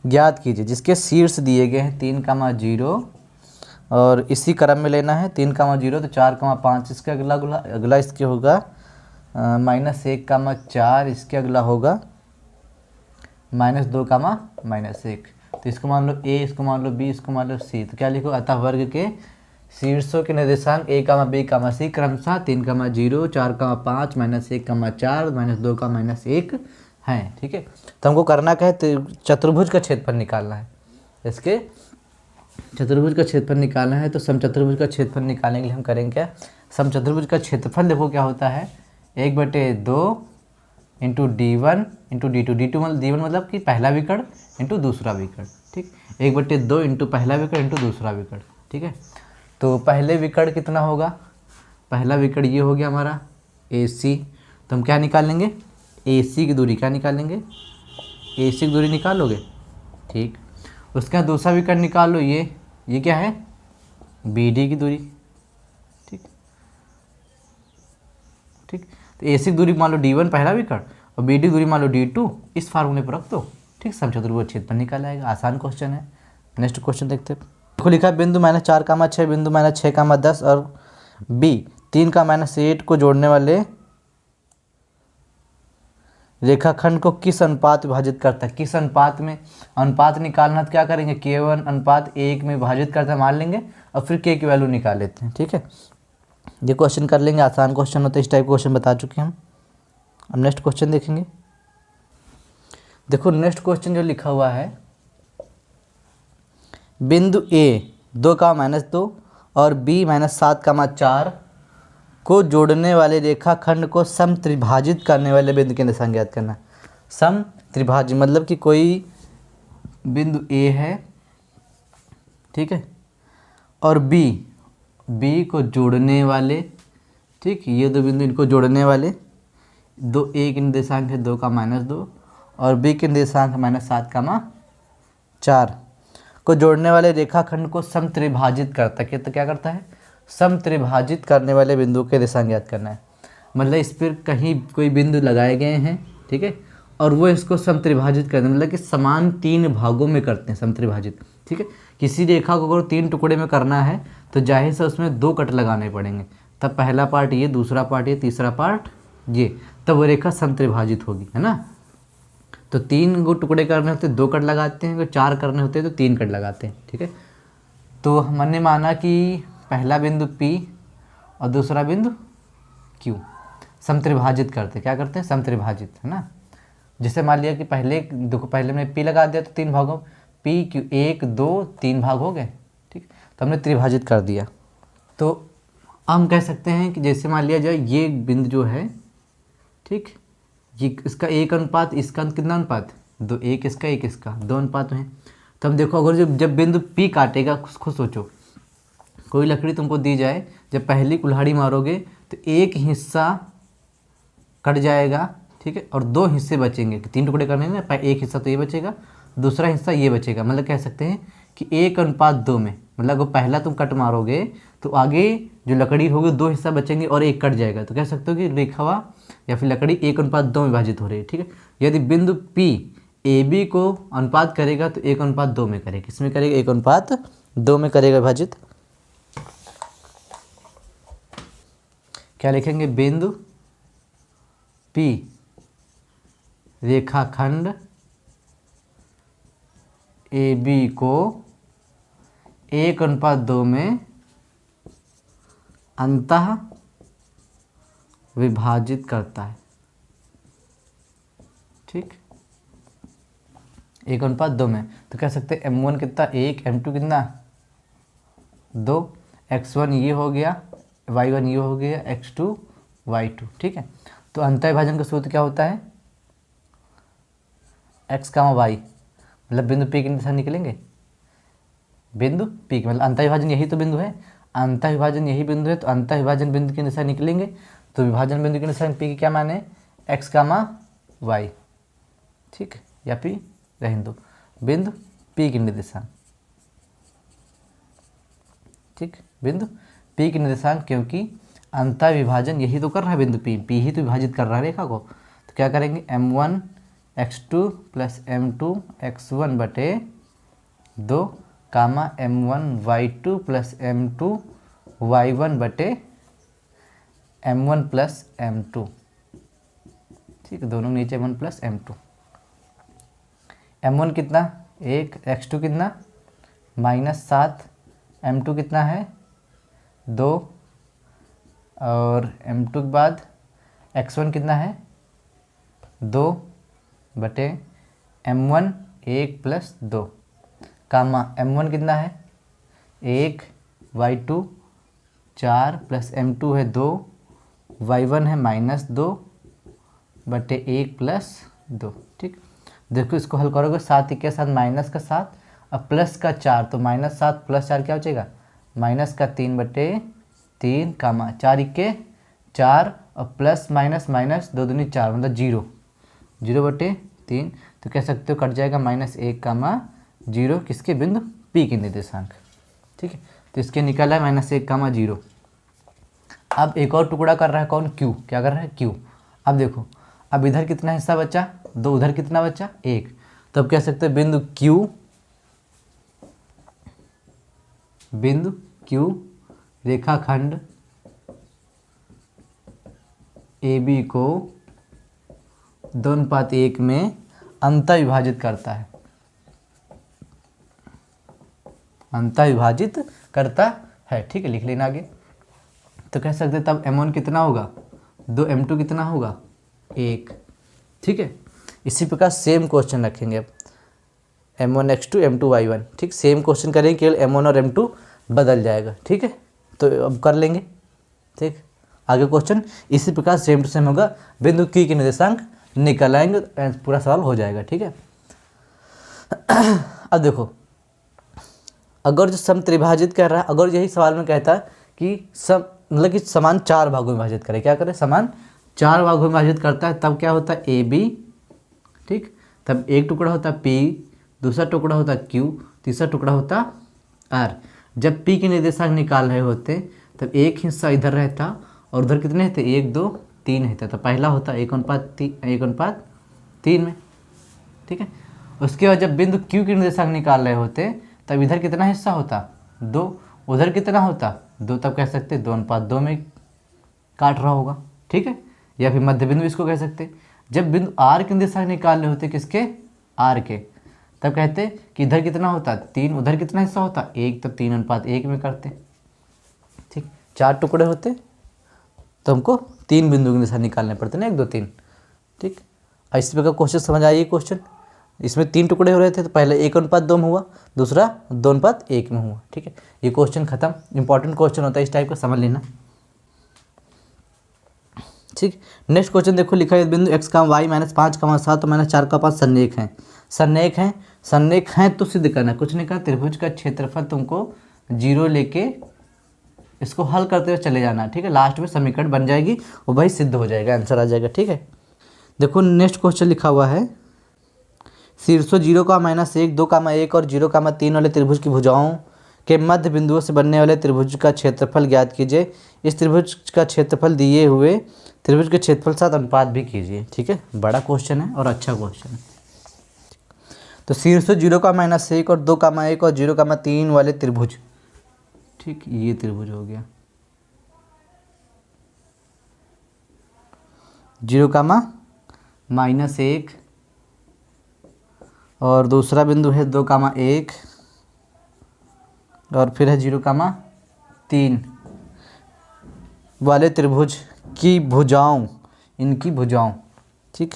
ज्ञात कीजिए जिसके शीर्ष दिए गए हैं 3, 0 और इसी क्रम में लेना है 3, 0 तो 4, 5 इसका अगला इसके होगा -1, 4 इसके अगला होगा -2, -1। तो इसको मान लो A, इसको मान लो B, इसको मान लो C। तो क्या लिखो अतः वर्ग के शीर्षों के निर्देशांक A, B, C क्रमशः 3, 0, 4, 5, -1, 4, -2, -1 हैं, ठीक है। तो हमको करना क्या है, चतुर्भुज का क्षेत्रफल निकालना है। इसके चतुर्भुज का क्षेत्रफल निकालना है तो समचतुर्भुज का क्षेत्रफल निकालने के लिए हम करेंगे क्या, समचतुर्भुज का क्षेत्रफल देखो क्या होता है 1/2 into D1 into D2, D1 मतलब कि पहला विकर्ण इंटू दूसरा विकर्ण, ठीक। 1/2 इंटू पहला विकर्ण इंटू दूसरा विकर्ण, ठीक है। तो पहले विकर्ण कितना होगा, पहला विकर्ण ये हो गया हमारा AC, तो हम क्या निकालेंगे, AC की दूरी क्या निकालेंगे, AC की दूरी निकालोगे, ठीक। उसके बाद दूसरा विकर्ण निकाल लो, ये क्या है, BD की दूरी, ठीक ठीक। तो AC की दूरी मान लो D1 पहला विकर्ण और BD की दूरी मान लो D2, इस फार्मूले पर रख दो, ठीक। समचतुर्भुज क्षेत्रफल निकाल आएगा, आसान क्वेश्चन है। नेक्स्ट क्वेश्चन देखते हैं। देखो लिखा है बिंदु -4, 6 बिंदु -6, 10 और B 3, -8 को जोड़ने वाले रेखाखंड को किस अनुपात विभाजित करता है, किस अनुपात में, अनुपात निकालना तो क्या करेंगे, K1:1 में विभाजित करता है मान लेंगे और फिर K की वैल्यू निकाल लेते हैं, ठीक है। ये क्वेश्चन कर लेंगे, आसान क्वेश्चन होते हैं, इस टाइप क्वेश्चन बता चुके हैं हम। अब नेक्स्ट क्वेश्चन देखेंगे। देखो नेक्स्ट क्वेश्चन जो लिखा हुआ है, बिंदु A 2, -2 और B -7, 4 को जोड़ने वाले रेखाखंड को समत्रिभाजित करने वाले बिंदु के निशान ज्ञात करना। समत्रिभाजित मतलब कि कोई बिंदु A है, ठीक है, और B को जोड़ने वाले, ठीक, ये दो बिंदु इनको जोड़ने वाले, दो A के निर्देशांक है 2, -2 और B के निर्देशांक -7, 4 को जोड़ने वाले रेखाखंड को समत्रिभाजित करता है। तो क्या करता है, समत्रिभाजित करने वाले बिंदु के दिशा ज्ञात करना है। मतलब इस पर कहीं कोई बिंदु लगाए गए हैं, ठीक है, और वो इसको समत्रिभाजित करते हैं, मतलब कि समान 3 भागों में करते हैं समत्रिभाजित, ठीक है। किसी रेखा को अगर 3 टुकड़े में करना है तो जाहिर से उसमें 2 कट लगाने पड़ेंगे, तब पहला पार्ट ये, दूसरा पार्ट ये, तीसरा पार्ट ये, तब वो रेखा समत्रिभाजित होगी, है ना। तो 3 गो टुकड़े करने होते 2 कट लगाते हैं, अगर 4 करने होते तो 3 कट लगाते हैं, ठीक है। तो हमने माना कि पहला बिंदु P और दूसरा बिंदु Q समत्रिभाजित करते, क्या करते हैं, समत्रिभाजित, है ना। जैसे मान लिया कि देखो पहले हमने P लगा दिया तो 3 भागों, P Q 1 2 3 भाग हो गए, ठीक, तो हमने त्रिभाजित कर दिया। तो हम कह सकते हैं कि जैसे मान लिया जाए ये बिंदु जो है, ठीक, ये इसका 1 अनुपात इसका कितना अनुपात 2, 1 इसका 1 इसका 2 अनुपात में। तो हम देखो अगर जब बिंदु P काटेगा, खुद सोचो कोई लकड़ी तुमको दी जाए, जब पहली कुल्हाड़ी मारोगे तो एक हिस्सा कट जाएगा, ठीक है, और 2 हिस्से बचेंगे, 3 टुकड़े करने हैं ना, एक हिस्सा तो ये बचेगा, दूसरा हिस्सा ये बचेगा। मतलब कह सकते हैं कि 1:2 में, मतलब अगर पहला तुम कट मारोगे तो आगे जो लकड़ी होगी 2 हिस्सा बचेंगे और 1 कट जाएगा। तो कह सकते हो कि रेखा या फिर लकड़ी 1:2 में विभाजित हो रही है, ठीक है। यदि बिंदु P AB को अनुपात करेगा तो 1:2 में करेगा, किसमें करेगा, 1:2 में करेगा विभाजित। क्या लिखेंगे, बिंदु P रेखाखंड AB को 1:2 में अंतः विभाजित करता है, ठीक, 1:2 में। तो कह सकते हैं M1 कितना 1, M2 कितना 2, X1 ये हो गया, Y1 ये हो गया, X2 Y2, ठीक है। तो अंतः विभाजन का सूत्र क्या होता है, X, Y, मतलब बिंदु P के निशान निकलेंगे, बिंदु P के मतलब अंतः विभाजन यही तो बिंदु है, अंतः विभाजन यही बिंदु है, तो अंतः विभाजन बिंदु के निशान निकलेंगे। तो विभाजन बिंदु के निशान P की क्या माने, X, Y, ठीक, या P रहने दो, बिंदु P के निर्देशांक, ठीक, बिंदु P के निर्देशांक, क्योंकि अंतः विभाजन यही तो कर रहा है बिंदु P ही तो विभाजित कर रहा है रेखा को। तो क्या करेंगे, M1 X2 plus M2 X1 बटे 2 कामा M1 Y2 plus M2 Y1 बटे M1 प्लस M2, ठीक, दोनों नीचे M1 प्लस M2। M1 कितना 1, X2 कितना -7, M2 कितना है 2, और M2 के बाद X1 कितना है 2 बटे M1 1 प्लस 2 कामा M1 कितना है 1, y2 4 प्लस m2 है 2, y1 है -2/1 + 2। ठीक, देखो इसको हल करोगे 7 के साथ -7 अब +4 तो -7 + 4 क्या हो जाएगा -3/3 4 के 4 और प्लस माइनस माइनस 2 दूनी 4 मतलब 0/3 तो कह सकते हो कट जाएगा -1, 0 किसके बिंदु P के निर्देशांक। ठीक है, तो इसके निकला है -1, 0। अब एक और टुकड़ा कर रहा है कौन Q, क्या कर रहा है Q। अब देखो अब इधर कितना हिस्सा बचा 2, उधर कितना बचा 1, तो अब कह सकते हैं बिंदु Q रेखाखंड AB को 2:1 में अंतः विभाजित करता है, अंतः विभाजित करता है। ठीक है, लिख लेना आगे। तो कह सकते हैं तब m1 कितना होगा 2, m2 कितना होगा 1। ठीक है, इसी प्रकार सेम क्वेश्चन रखेंगे अब m1 x2 m2 y1। ठीक, सेम क्वेश्चन करेंगे, केवल m1 और m2 बदल जाएगा। ठीक है, तो अब कर लेंगे। ठीक, आगे क्वेश्चन इसी प्रकार सेम टू सेम होगा, बिंदु Q के निर्देशांक निकल आएंगे, पूरा सवाल हो जाएगा। ठीक है, अब देखो अगर जो सम त्रिभाजित कर रहा है, अगर यही सवाल में कहता है कि सम मतलब कि समान 4 भागों में विभाजित करे, क्या करे समान 4 भागों में विभाजित करता है, तब क्या होता है AB। ठीक, तब एक टुकड़ा होता है P, दूसरा टुकड़ा होता है Q, तीसरा टुकड़ा होता R। जब P के निर्देशांक निकाल रहे होते तब एक हिस्सा इधर रहता और उधर कितने थे 1, 2, 3 रहता, तो पहला होता 1:3 में। ठीक है, उसके बाद जब बिंदु Q के निर्देशांक निकाल रहे होते तब इधर कितना हिस्सा होता 2, उधर कितना होता 2, तब कह सकते 2:2 में काट रहा होगा। ठीक है, या फिर मध्य बिंदु इसको कह सकते। जब बिंदु R के निर्देशांक निकाल रहे होते किसके R के, तब कहते कि इधर कितना होता 3, उधर कितना हिस्सा होता 1, तब 3:1 में करते। ठीक, 4 टुकड़े होते तो हमको 3 बिंदु के निर्देशांक निकालने पड़ते ना 1, 2, 3। ठीक, इसी प्रकार क्वेश्चन समझ आइए। क्वेश्चन इसमें 3 टुकड़े हो रहे थे, तो पहले 1:2 में हुआ, दूसरा 2:1 में हुआ। ठीक है, ये क्वेश्चन खत्म। इंपॉर्टेंट क्वेश्चन होता है इस टाइप का, समझ लेना। ठीक, नेक्स्ट क्वेश्चन देखो लिखा है बिंदु x, y -5, 7 और -4, सन्निहित हैं। सन्निहित हैं, सन्निहित हैं तो सिद्ध करना, कुछ नहीं करना। त्रिभुज का क्षेत्रफल तुमको 0 लेके इसको हल करते हुए चले जाना। ठीक है, लास्ट में समीकरण बन जाएगी वो भाई सिद्ध हो जाएगा, आंसर आ जाएगा। ठीक है, देखो नेक्स्ट क्वेश्चन लिखा हुआ है शीर्षों 0, -1, 2, 1 और 0, 3 वाले त्रिभुज की भुजाओं के मध्य बिंदुओं से बनने वाले त्रिभुज का क्षेत्रफल ज्ञात कीजिए। इस त्रिभुज का क्षेत्रफल दिए हुए त्रिभुज के क्षेत्रफल साथ अनुपात भी कीजिए। ठीक है, बड़ा क्वेश्चन है और अच्छा क्वेश्चन है। तो शीर्षों 0, -1 और 2, 1 और 0, 3 वाले त्रिभुज। ठीक, ये त्रिभुज हो गया 0, -1 और दूसरा बिंदु है 2, 1 और फिर है 0, 3 वाले त्रिभुज की भुजाओं, इनकी भुजाओं। ठीक,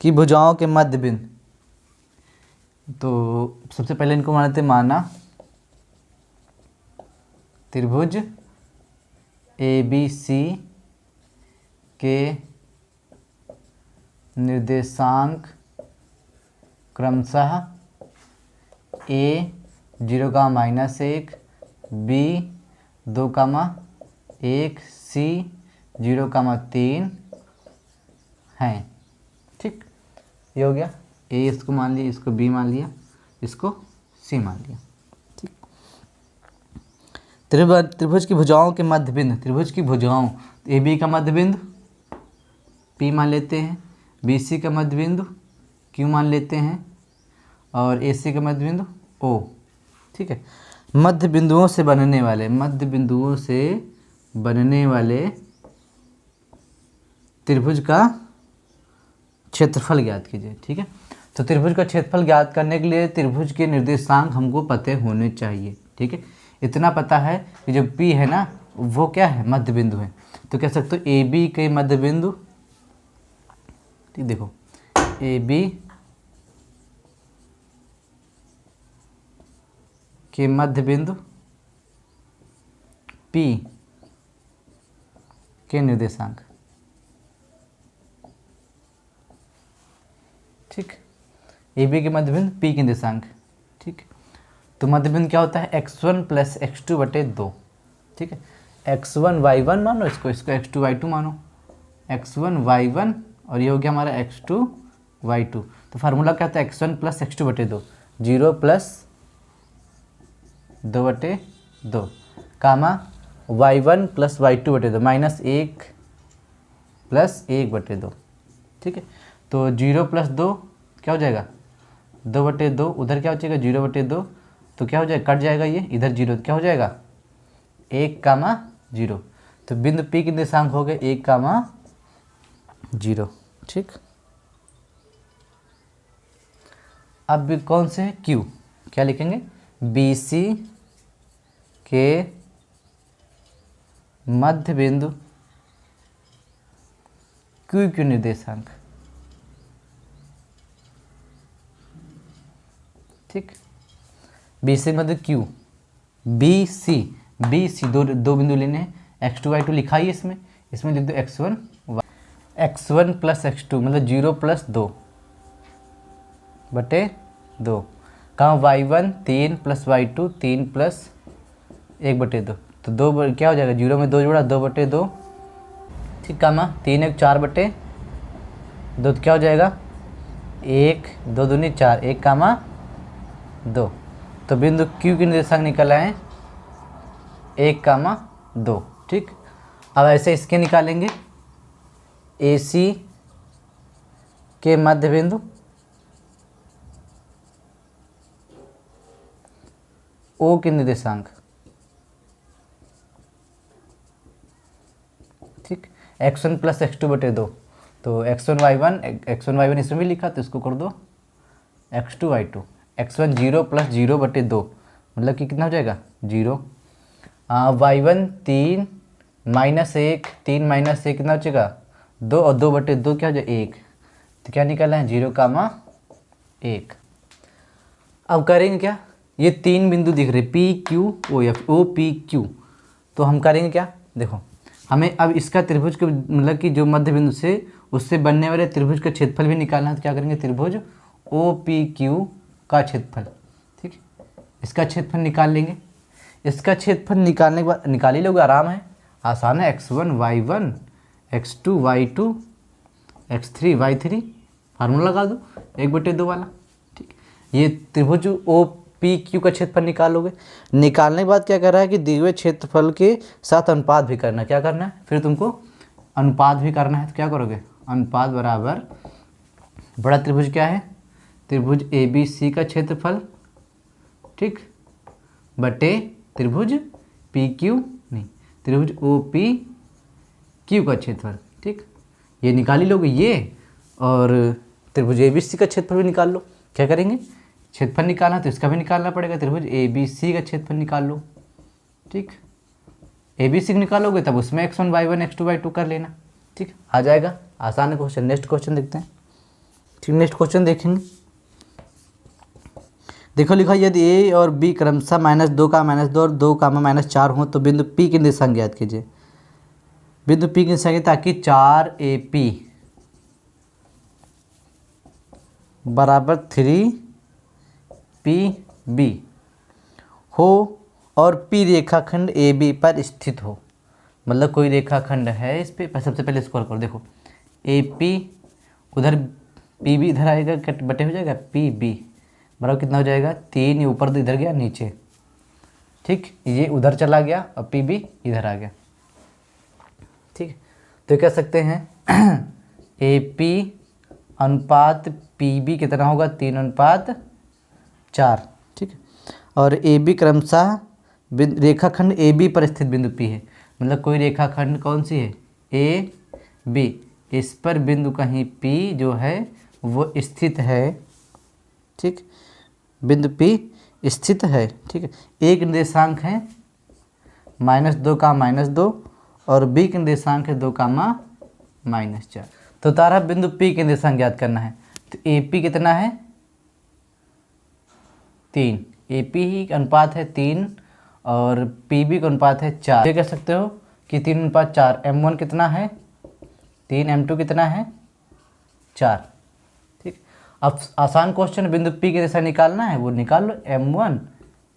की भुजाओं के मध्य बिंदु। तो सबसे पहले इनको मानते माना त्रिभुज ABC के निर्देशांक क्रमशः A 0, -1, B 2, 1, C 0, 3 हैं। ठीक, ये हो गया A, इसको मान लिया, इसको B मान लिया, इसको C मान लिया। ठीक, त्रिभुज की भुजाओं के मध्य बिंदु, त्रिभुज की भुजाओं AB का मध्य बिंदु P मान लेते हैं, BC का मध्य बिंदु Q मान लेते हैं और AC का मध्य बिंदु O। ठीक है, मध्य बिंदुओं से बनने वाले त्रिभुज का क्षेत्रफल ज्ञात कीजिए। ठीक है, तो त्रिभुज का क्षेत्रफल ज्ञात करने के लिए त्रिभुज के निर्देशांक हमको पते होने चाहिए। ठीक है, इतना पता है कि जो P है ना वो क्या है मध्य बिंदु है, तो कह सकते हो AB के मध्य बिंदु। ठीक, देखो AB के मध्य बिंदु P के निर्देशांक। ठीक, AB के मध्यबिंदु P के निर्देशांक। ठीक, तो मध्यबिंदु क्या होता है x1 प्लस x2 बटे 2। ठीक है, x1 y1 मानो इसको, इसको x2 y2 मानो, x1 y1 और ये हो गया हमारा x2 y2। तो फार्मूला क्या होता है x1 प्लस x2 बटे 2, 0 प्लस 2 बटे 2 कामा y1 प्लस y2 बटे 2 माइनस 1 प्लस 1 बटे 2। ठीक है, तो 0 प्लस 2 क्या हो जाएगा 2 बटे 2, उधर क्या हो जाएगा 0 बटे 2, तो क्या हो जाएगा कट जाएगा ये, इधर 0 क्या हो जाएगा 1 कामा 0। तो बिंदु P के निर्देशांक हो गए 1 कामा 0। ठीक, अब कौन से Q, क्या लिखेंगे BC के मध्य बिंदु Q निर्देशांक। ठीक, BC मध्य Q, BC दो बिंदु लेने हैं, x2 y2 लिखा ही इसमें लिख दो x1 प्लस x2 मतलब 0 प्लस 2 बटे 2, कहाँ y1 3 प्लस y2 3 प्लस 1 बटे 2, तो 2 क्या हो जाएगा 0 में 2 जोड़ा 2 बटे 2। ठीक, कामा 3 1 4 बटे 2, तो क्या हो जाएगा 1 2 दूनी 4, 1 कामा 2। तो बिंदु Q के निर्देशांक निकल आए 1 कामा 2। ठीक, अब ऐसे इसके निकालेंगे AC के मध्य बिंदु O के निर्देशांक। ठीक, x1 प्लस x2 बटे 2, तो x1 y1 इसमें भी लिखा तो इसको कर दो x2 y2, x1 0 प्लस 0 बटे 2 मतलब कि कितना हो जाएगा 0, y1 3 माइनस 1 3 माइनस 1 कितना हो जाएगा 2 और 2 बटे 2 क्या हो जाएगा 1, तो क्या निकाला है 0 कामा 1। अब करेंगे क्या, ये 3 बिंदु दिख रहे P Q O F O P Q, तो हम करेंगे क्या देखो, हमें अब इसका त्रिभुज के मतलब कि जो मध्य बिंदु से उससे बनने वाले त्रिभुज का क्षेत्रफल भी निकालना है, तो क्या करेंगे त्रिभुज OPQ का क्षेत्रफल। ठीक, इसका क्षेत्रफल निकाल लेंगे, इसका क्षेत्रफल निकालने के बाद निकाल ही लोगे, आराम है आसान है, x1 y1 x2 y2 x3 y3 formula लगा दो 1 बटे 2 वाला। ठीक, ये त्रिभुज OPQ का क्षेत्रफल निकालोगे, निकालने के बाद क्या कर रहा है कि दिए हुए क्षेत्रफल के साथ अनुपात भी करना है, क्या करना है फिर तुमको अनुपात भी करना है, तो क्या करोगे अनुपात बराबर बड़ा त्रिभुज क्या है त्रिभुज ABC का क्षेत्रफल। ठीक, बटे त्रिभुज PQ नहीं त्रिभुज OPQ का क्षेत्रफल। ठीक, ये निकाल ही लोगे ये, और त्रिभुज ABC का क्षेत्रफल भी निकाल लो। क्या करेंगे क्षेत्रफल निकालना तो इसका भी निकालना पड़ेगा, त्रिभुज ABC का क्षेत्रफल निकाल लो। ठीक, ABC निकालोगे तब उसमें x1 y1 x2 y2 कर लेना। ठीक, आ जाएगा, आसान है क्वेश्चन। नेक्स्ट क्वेश्चन देखते हैं। ठीक, नेक्स्ट क्वेश्चन देखेंगे, देखो लिखा यदि A और B क्रमशः -2 का -2 और 2 का -4 हो तो बिंदु P के निर्देशांक ज्ञात कीजिए। बिंदु P के निर्देशांक ताकि 4AP बराबर 3PB हो और P रेखाखंड AB पर स्थित हो। मतलब कोई रेखाखंड है इस पे, सबसे पहले स्क्रॉल करो, देखो AP उधर PB इधर आएगा, कट बटे हो जाएगा PB बराबर कितना हो जाएगा 3, ये ऊपर इधर गया नीचे। ठीक, ये उधर चला गया और PB इधर आ गया। ठीक, तो कह सकते हैं AP अनुपात PB कितना होगा 3:4। ठीक, और AB क्रमशः रेखाखंड AB पर स्थित बिंदु P है। मतलब कोई रेखाखंड कौन सी है AB, इस पर बिंदु कहीं P जो है वो स्थित है। ठीक, बिंदु P स्थित है। ठीक है, एक निर्देशांक है -2 का -2 और B के निर्देशांक है 2 का -4। तो तारा बिंदु P के निर्देशांक ज्ञात करना है। तो AP कितना है 3, AP ही अनुपात है 3 और पी बी का अनुपात है 4। ये कह सकते हो कि 3:4। M1 कितना है 3, M2 कितना है 4। ठीक, अब आसान क्वेश्चन, बिंदु P की दिशा निकालना है, वो निकाल लो। M1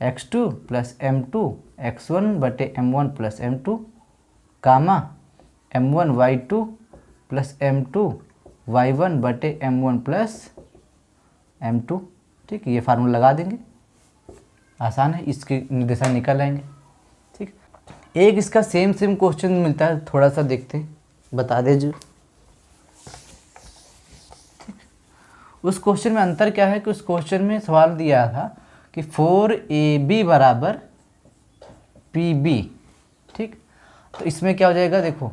x2 plus M2 x1 बटे M1 प्लस M2 कामा M1 y2 plus M2 y1 बटे M1 प्लस M2। ठीक, ये फार्मूला लगा देंगे, आसान है, इसकी दिशा निकल आएंगे। ठीक, एक इसका सेम क्वेश्चन मिलता है, थोड़ा सा देखते हैं, बता दे जो। उस क्वेश्चन में अंतर क्या है कि उस क्वेश्चन में सवाल दिया था कि 4AB बराबर PB। ठीक, तो इसमें क्या हो जाएगा देखो,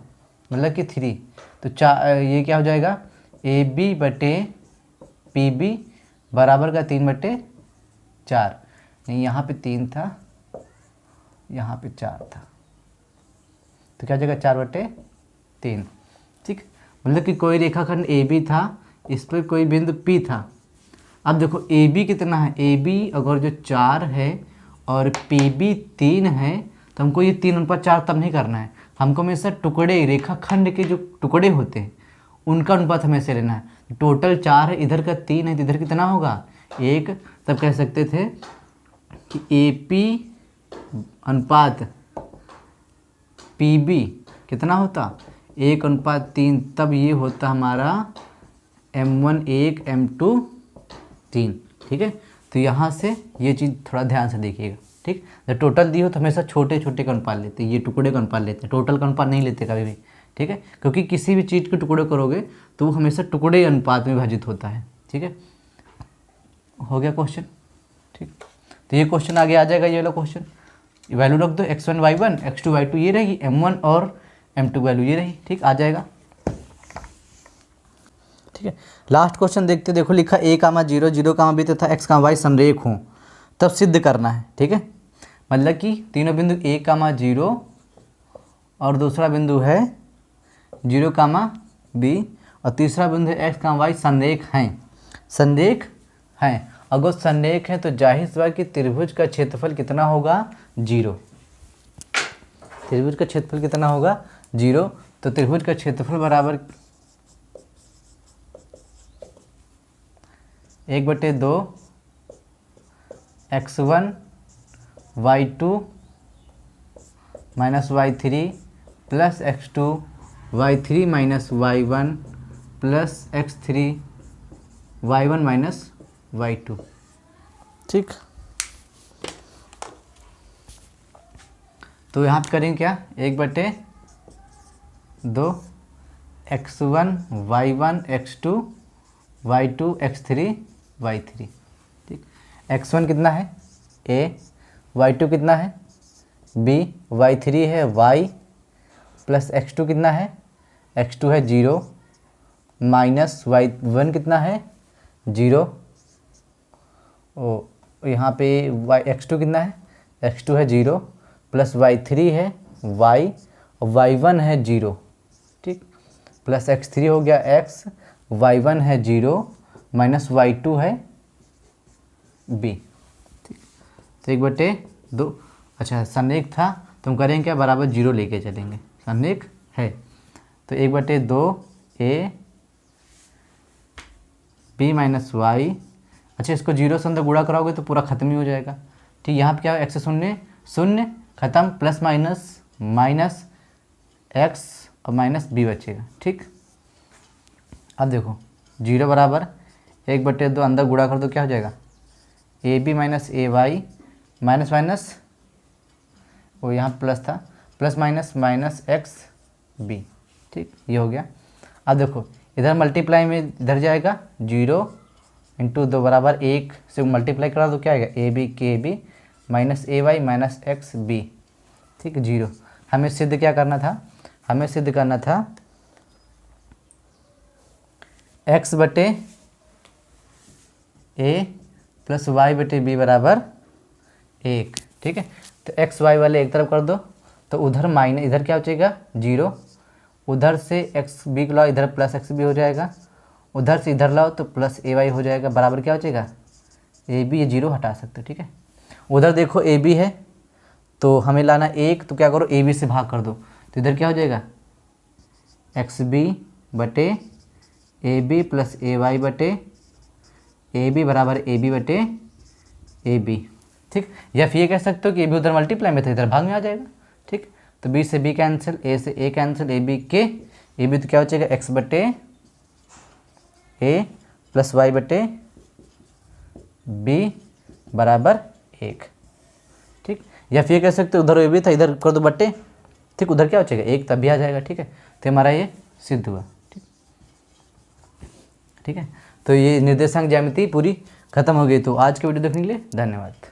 मतलब कि 3, तो ये क्या हो जाएगा AB बटे PB बराबर का 3/4। नहीं, यहाँ पे 3 था, यहाँ पे 4 था, तो क्या हो जाएगा 4/3। ठीक, मतलब कि कोई रेखाखंड AB था, इस पर कोई बिंदु P था। अब देखो AB कितना है, AB अगर जो 4 है और PB 3 है, तो हमको ये 3:4 तब नहीं करना है, हमको हमेशा टुकड़े, रेखाखंड के जो टुकड़े होते हैं उनका अनुपात हमेशा लेना है। टोटल 4 है, इधर का 3 है, तो इधर कितना होगा 1। तब कह सकते थे कि AP अनुपात PB कितना होता 1:3। तब ये होता हमारा M1 1 M2 3। ठीक है, तो यहाँ से ये चीज़ थोड़ा ध्यान से देखिएगा। ठीक, जब टोटल दी हो तो हमेशा छोटे छोटे का अनुपात लेते हैं, ये टुकड़े का अनुपात लेते हैं, टोटल का अनुपात नहीं लेते कभी भी। ठीक है, क्योंकि किसी भी चीज़ के टुकड़े करोगे तो वो हमेशा टुकड़े अनुपात में विभाजित होता है। ठीक है, हो गया क्वेश्चन। ठीक, तो ये क्वेश्चन आगे आ जाएगा, ये वाला क्वेश्चन। वैल्यू रख दो, x1 y1 x2 y2 ये रहेगी, M1 और M2 वैल्यू ये रही। ठीक, आ जाएगा। ठीक है, लास्ट क्वेश्चन देखते। देखो लिखा a,0 0,b तथा x, y संरेख हों तब सिद्ध करना है। ठीक है, मतलब कि तीनों बिंदु a,0 और दूसरा बिंदु है 0,b और तीसरा बिंदु है x, y संरेख हैं। संरेख हैं, अगर संरेख है तो जाहिर सी बात कि त्रिभुज का क्षेत्रफल कितना होगा 0। त्रिभुज का क्षेत्रफल कितना होगा 0। तो त्रिभुज का क्षेत्रफल बराबर 1/2 x1 y2 minus y3 plus x2 y3 minus y1 plus x3 y1 minus y2। ठीक, तो यहाँ पे करेंगे क्या 1/2 x1 y1 x2 y2 x3 y3। ठीक, x1 कितना है a, y2 कितना है b, y3 है y प्लस x2 कितना है x2 है 0 माइनस y1 कितना है 0। ओ यहाँ पे x2 कितना है x2 है 0 प्लस y3 है y और y1 है 0। ठीक, प्लस x3 हो गया x, y1 है 0 माइनस y2 है b। ठीक, तो 1/2। अच्छा, संरेख था तो हम करेंगे क्या, बराबर 0 लेके चलेंगे, संरेख है तो 1/2 a b माइनस y। अच्छा, इसको 0 से अंदर गुणा कराओगे तो पूरा खत्म ही हो जाएगा। ठीक, यहाँ पे क्या है x शून्य शून्य खत्म, प्लस माइनस माइनस x और माइनस b बचेगा। ठीक, अब देखो 0 बराबर 1/2 अंदर गुणा कर दो क्या हो जाएगा ab minus ay minus minus वो यहाँ प्लस था, plus minus minus X B. ठीक, ये हो गया। अब देखो इधर मल्टीप्लाई में इधर जाएगा 0 इंटू 2 बराबर 1 से मल्टीप्लाई करा दो क्या आएगा ए बी के बी माइनस ए वाई माइनस एक्स बी। ठीक, 0। हमें सिद्ध क्या करना था, हमें सिद्ध करना था x बटे ए प्लस वाई बटे बी बराबर 1। ठीक है, तो एक्स वाई वाले एक तरफ कर दो तो उधर माइनस इधर क्या हो जाएगा 0, उधर से एक्स बी को लाओ इधर प्लस एक्स बी हो जाएगा, उधर से इधर लाओ तो प्लस ए वाई हो जाएगा बराबर क्या हो जाएगा ए बी। ये 0 हटा सकते हो। ठीक है, उधर देखो ए बी है तो हमें लाना एक, तो क्या करो ए बी से भाग कर दो, तो इधर क्या हो जाएगा एक्स बी बटे A B plus A Y बटे ए बी बराबर ए बी बटे ए बी। ठीक, या फिर ये कह सकते हो कि ए बी उधर मल्टीप्लाई में था, इधर भाग में आ जाएगा। ठीक, तो बी से बी कैंसिल, ए से ए कैंसिल, ए बी के ए बी, तो क्या हो जाएगा एक्स बटे ए प्लस वाई बटे बी बराबर 1। ठीक, या फिर कह सकते हो उधर ए बी था, इधर कर दो बटे। ठीक, उधर क्या हो जाएगा 1, तब भी आ जाएगा। ठीक है, तो हमारा ये सिद्ध हुआ। ठीक, ठीक है, तो ये निर्देशांक ज्यामिति पूरी खत्म हो गई। तो आज के वीडियो देखने के लिए धन्यवाद।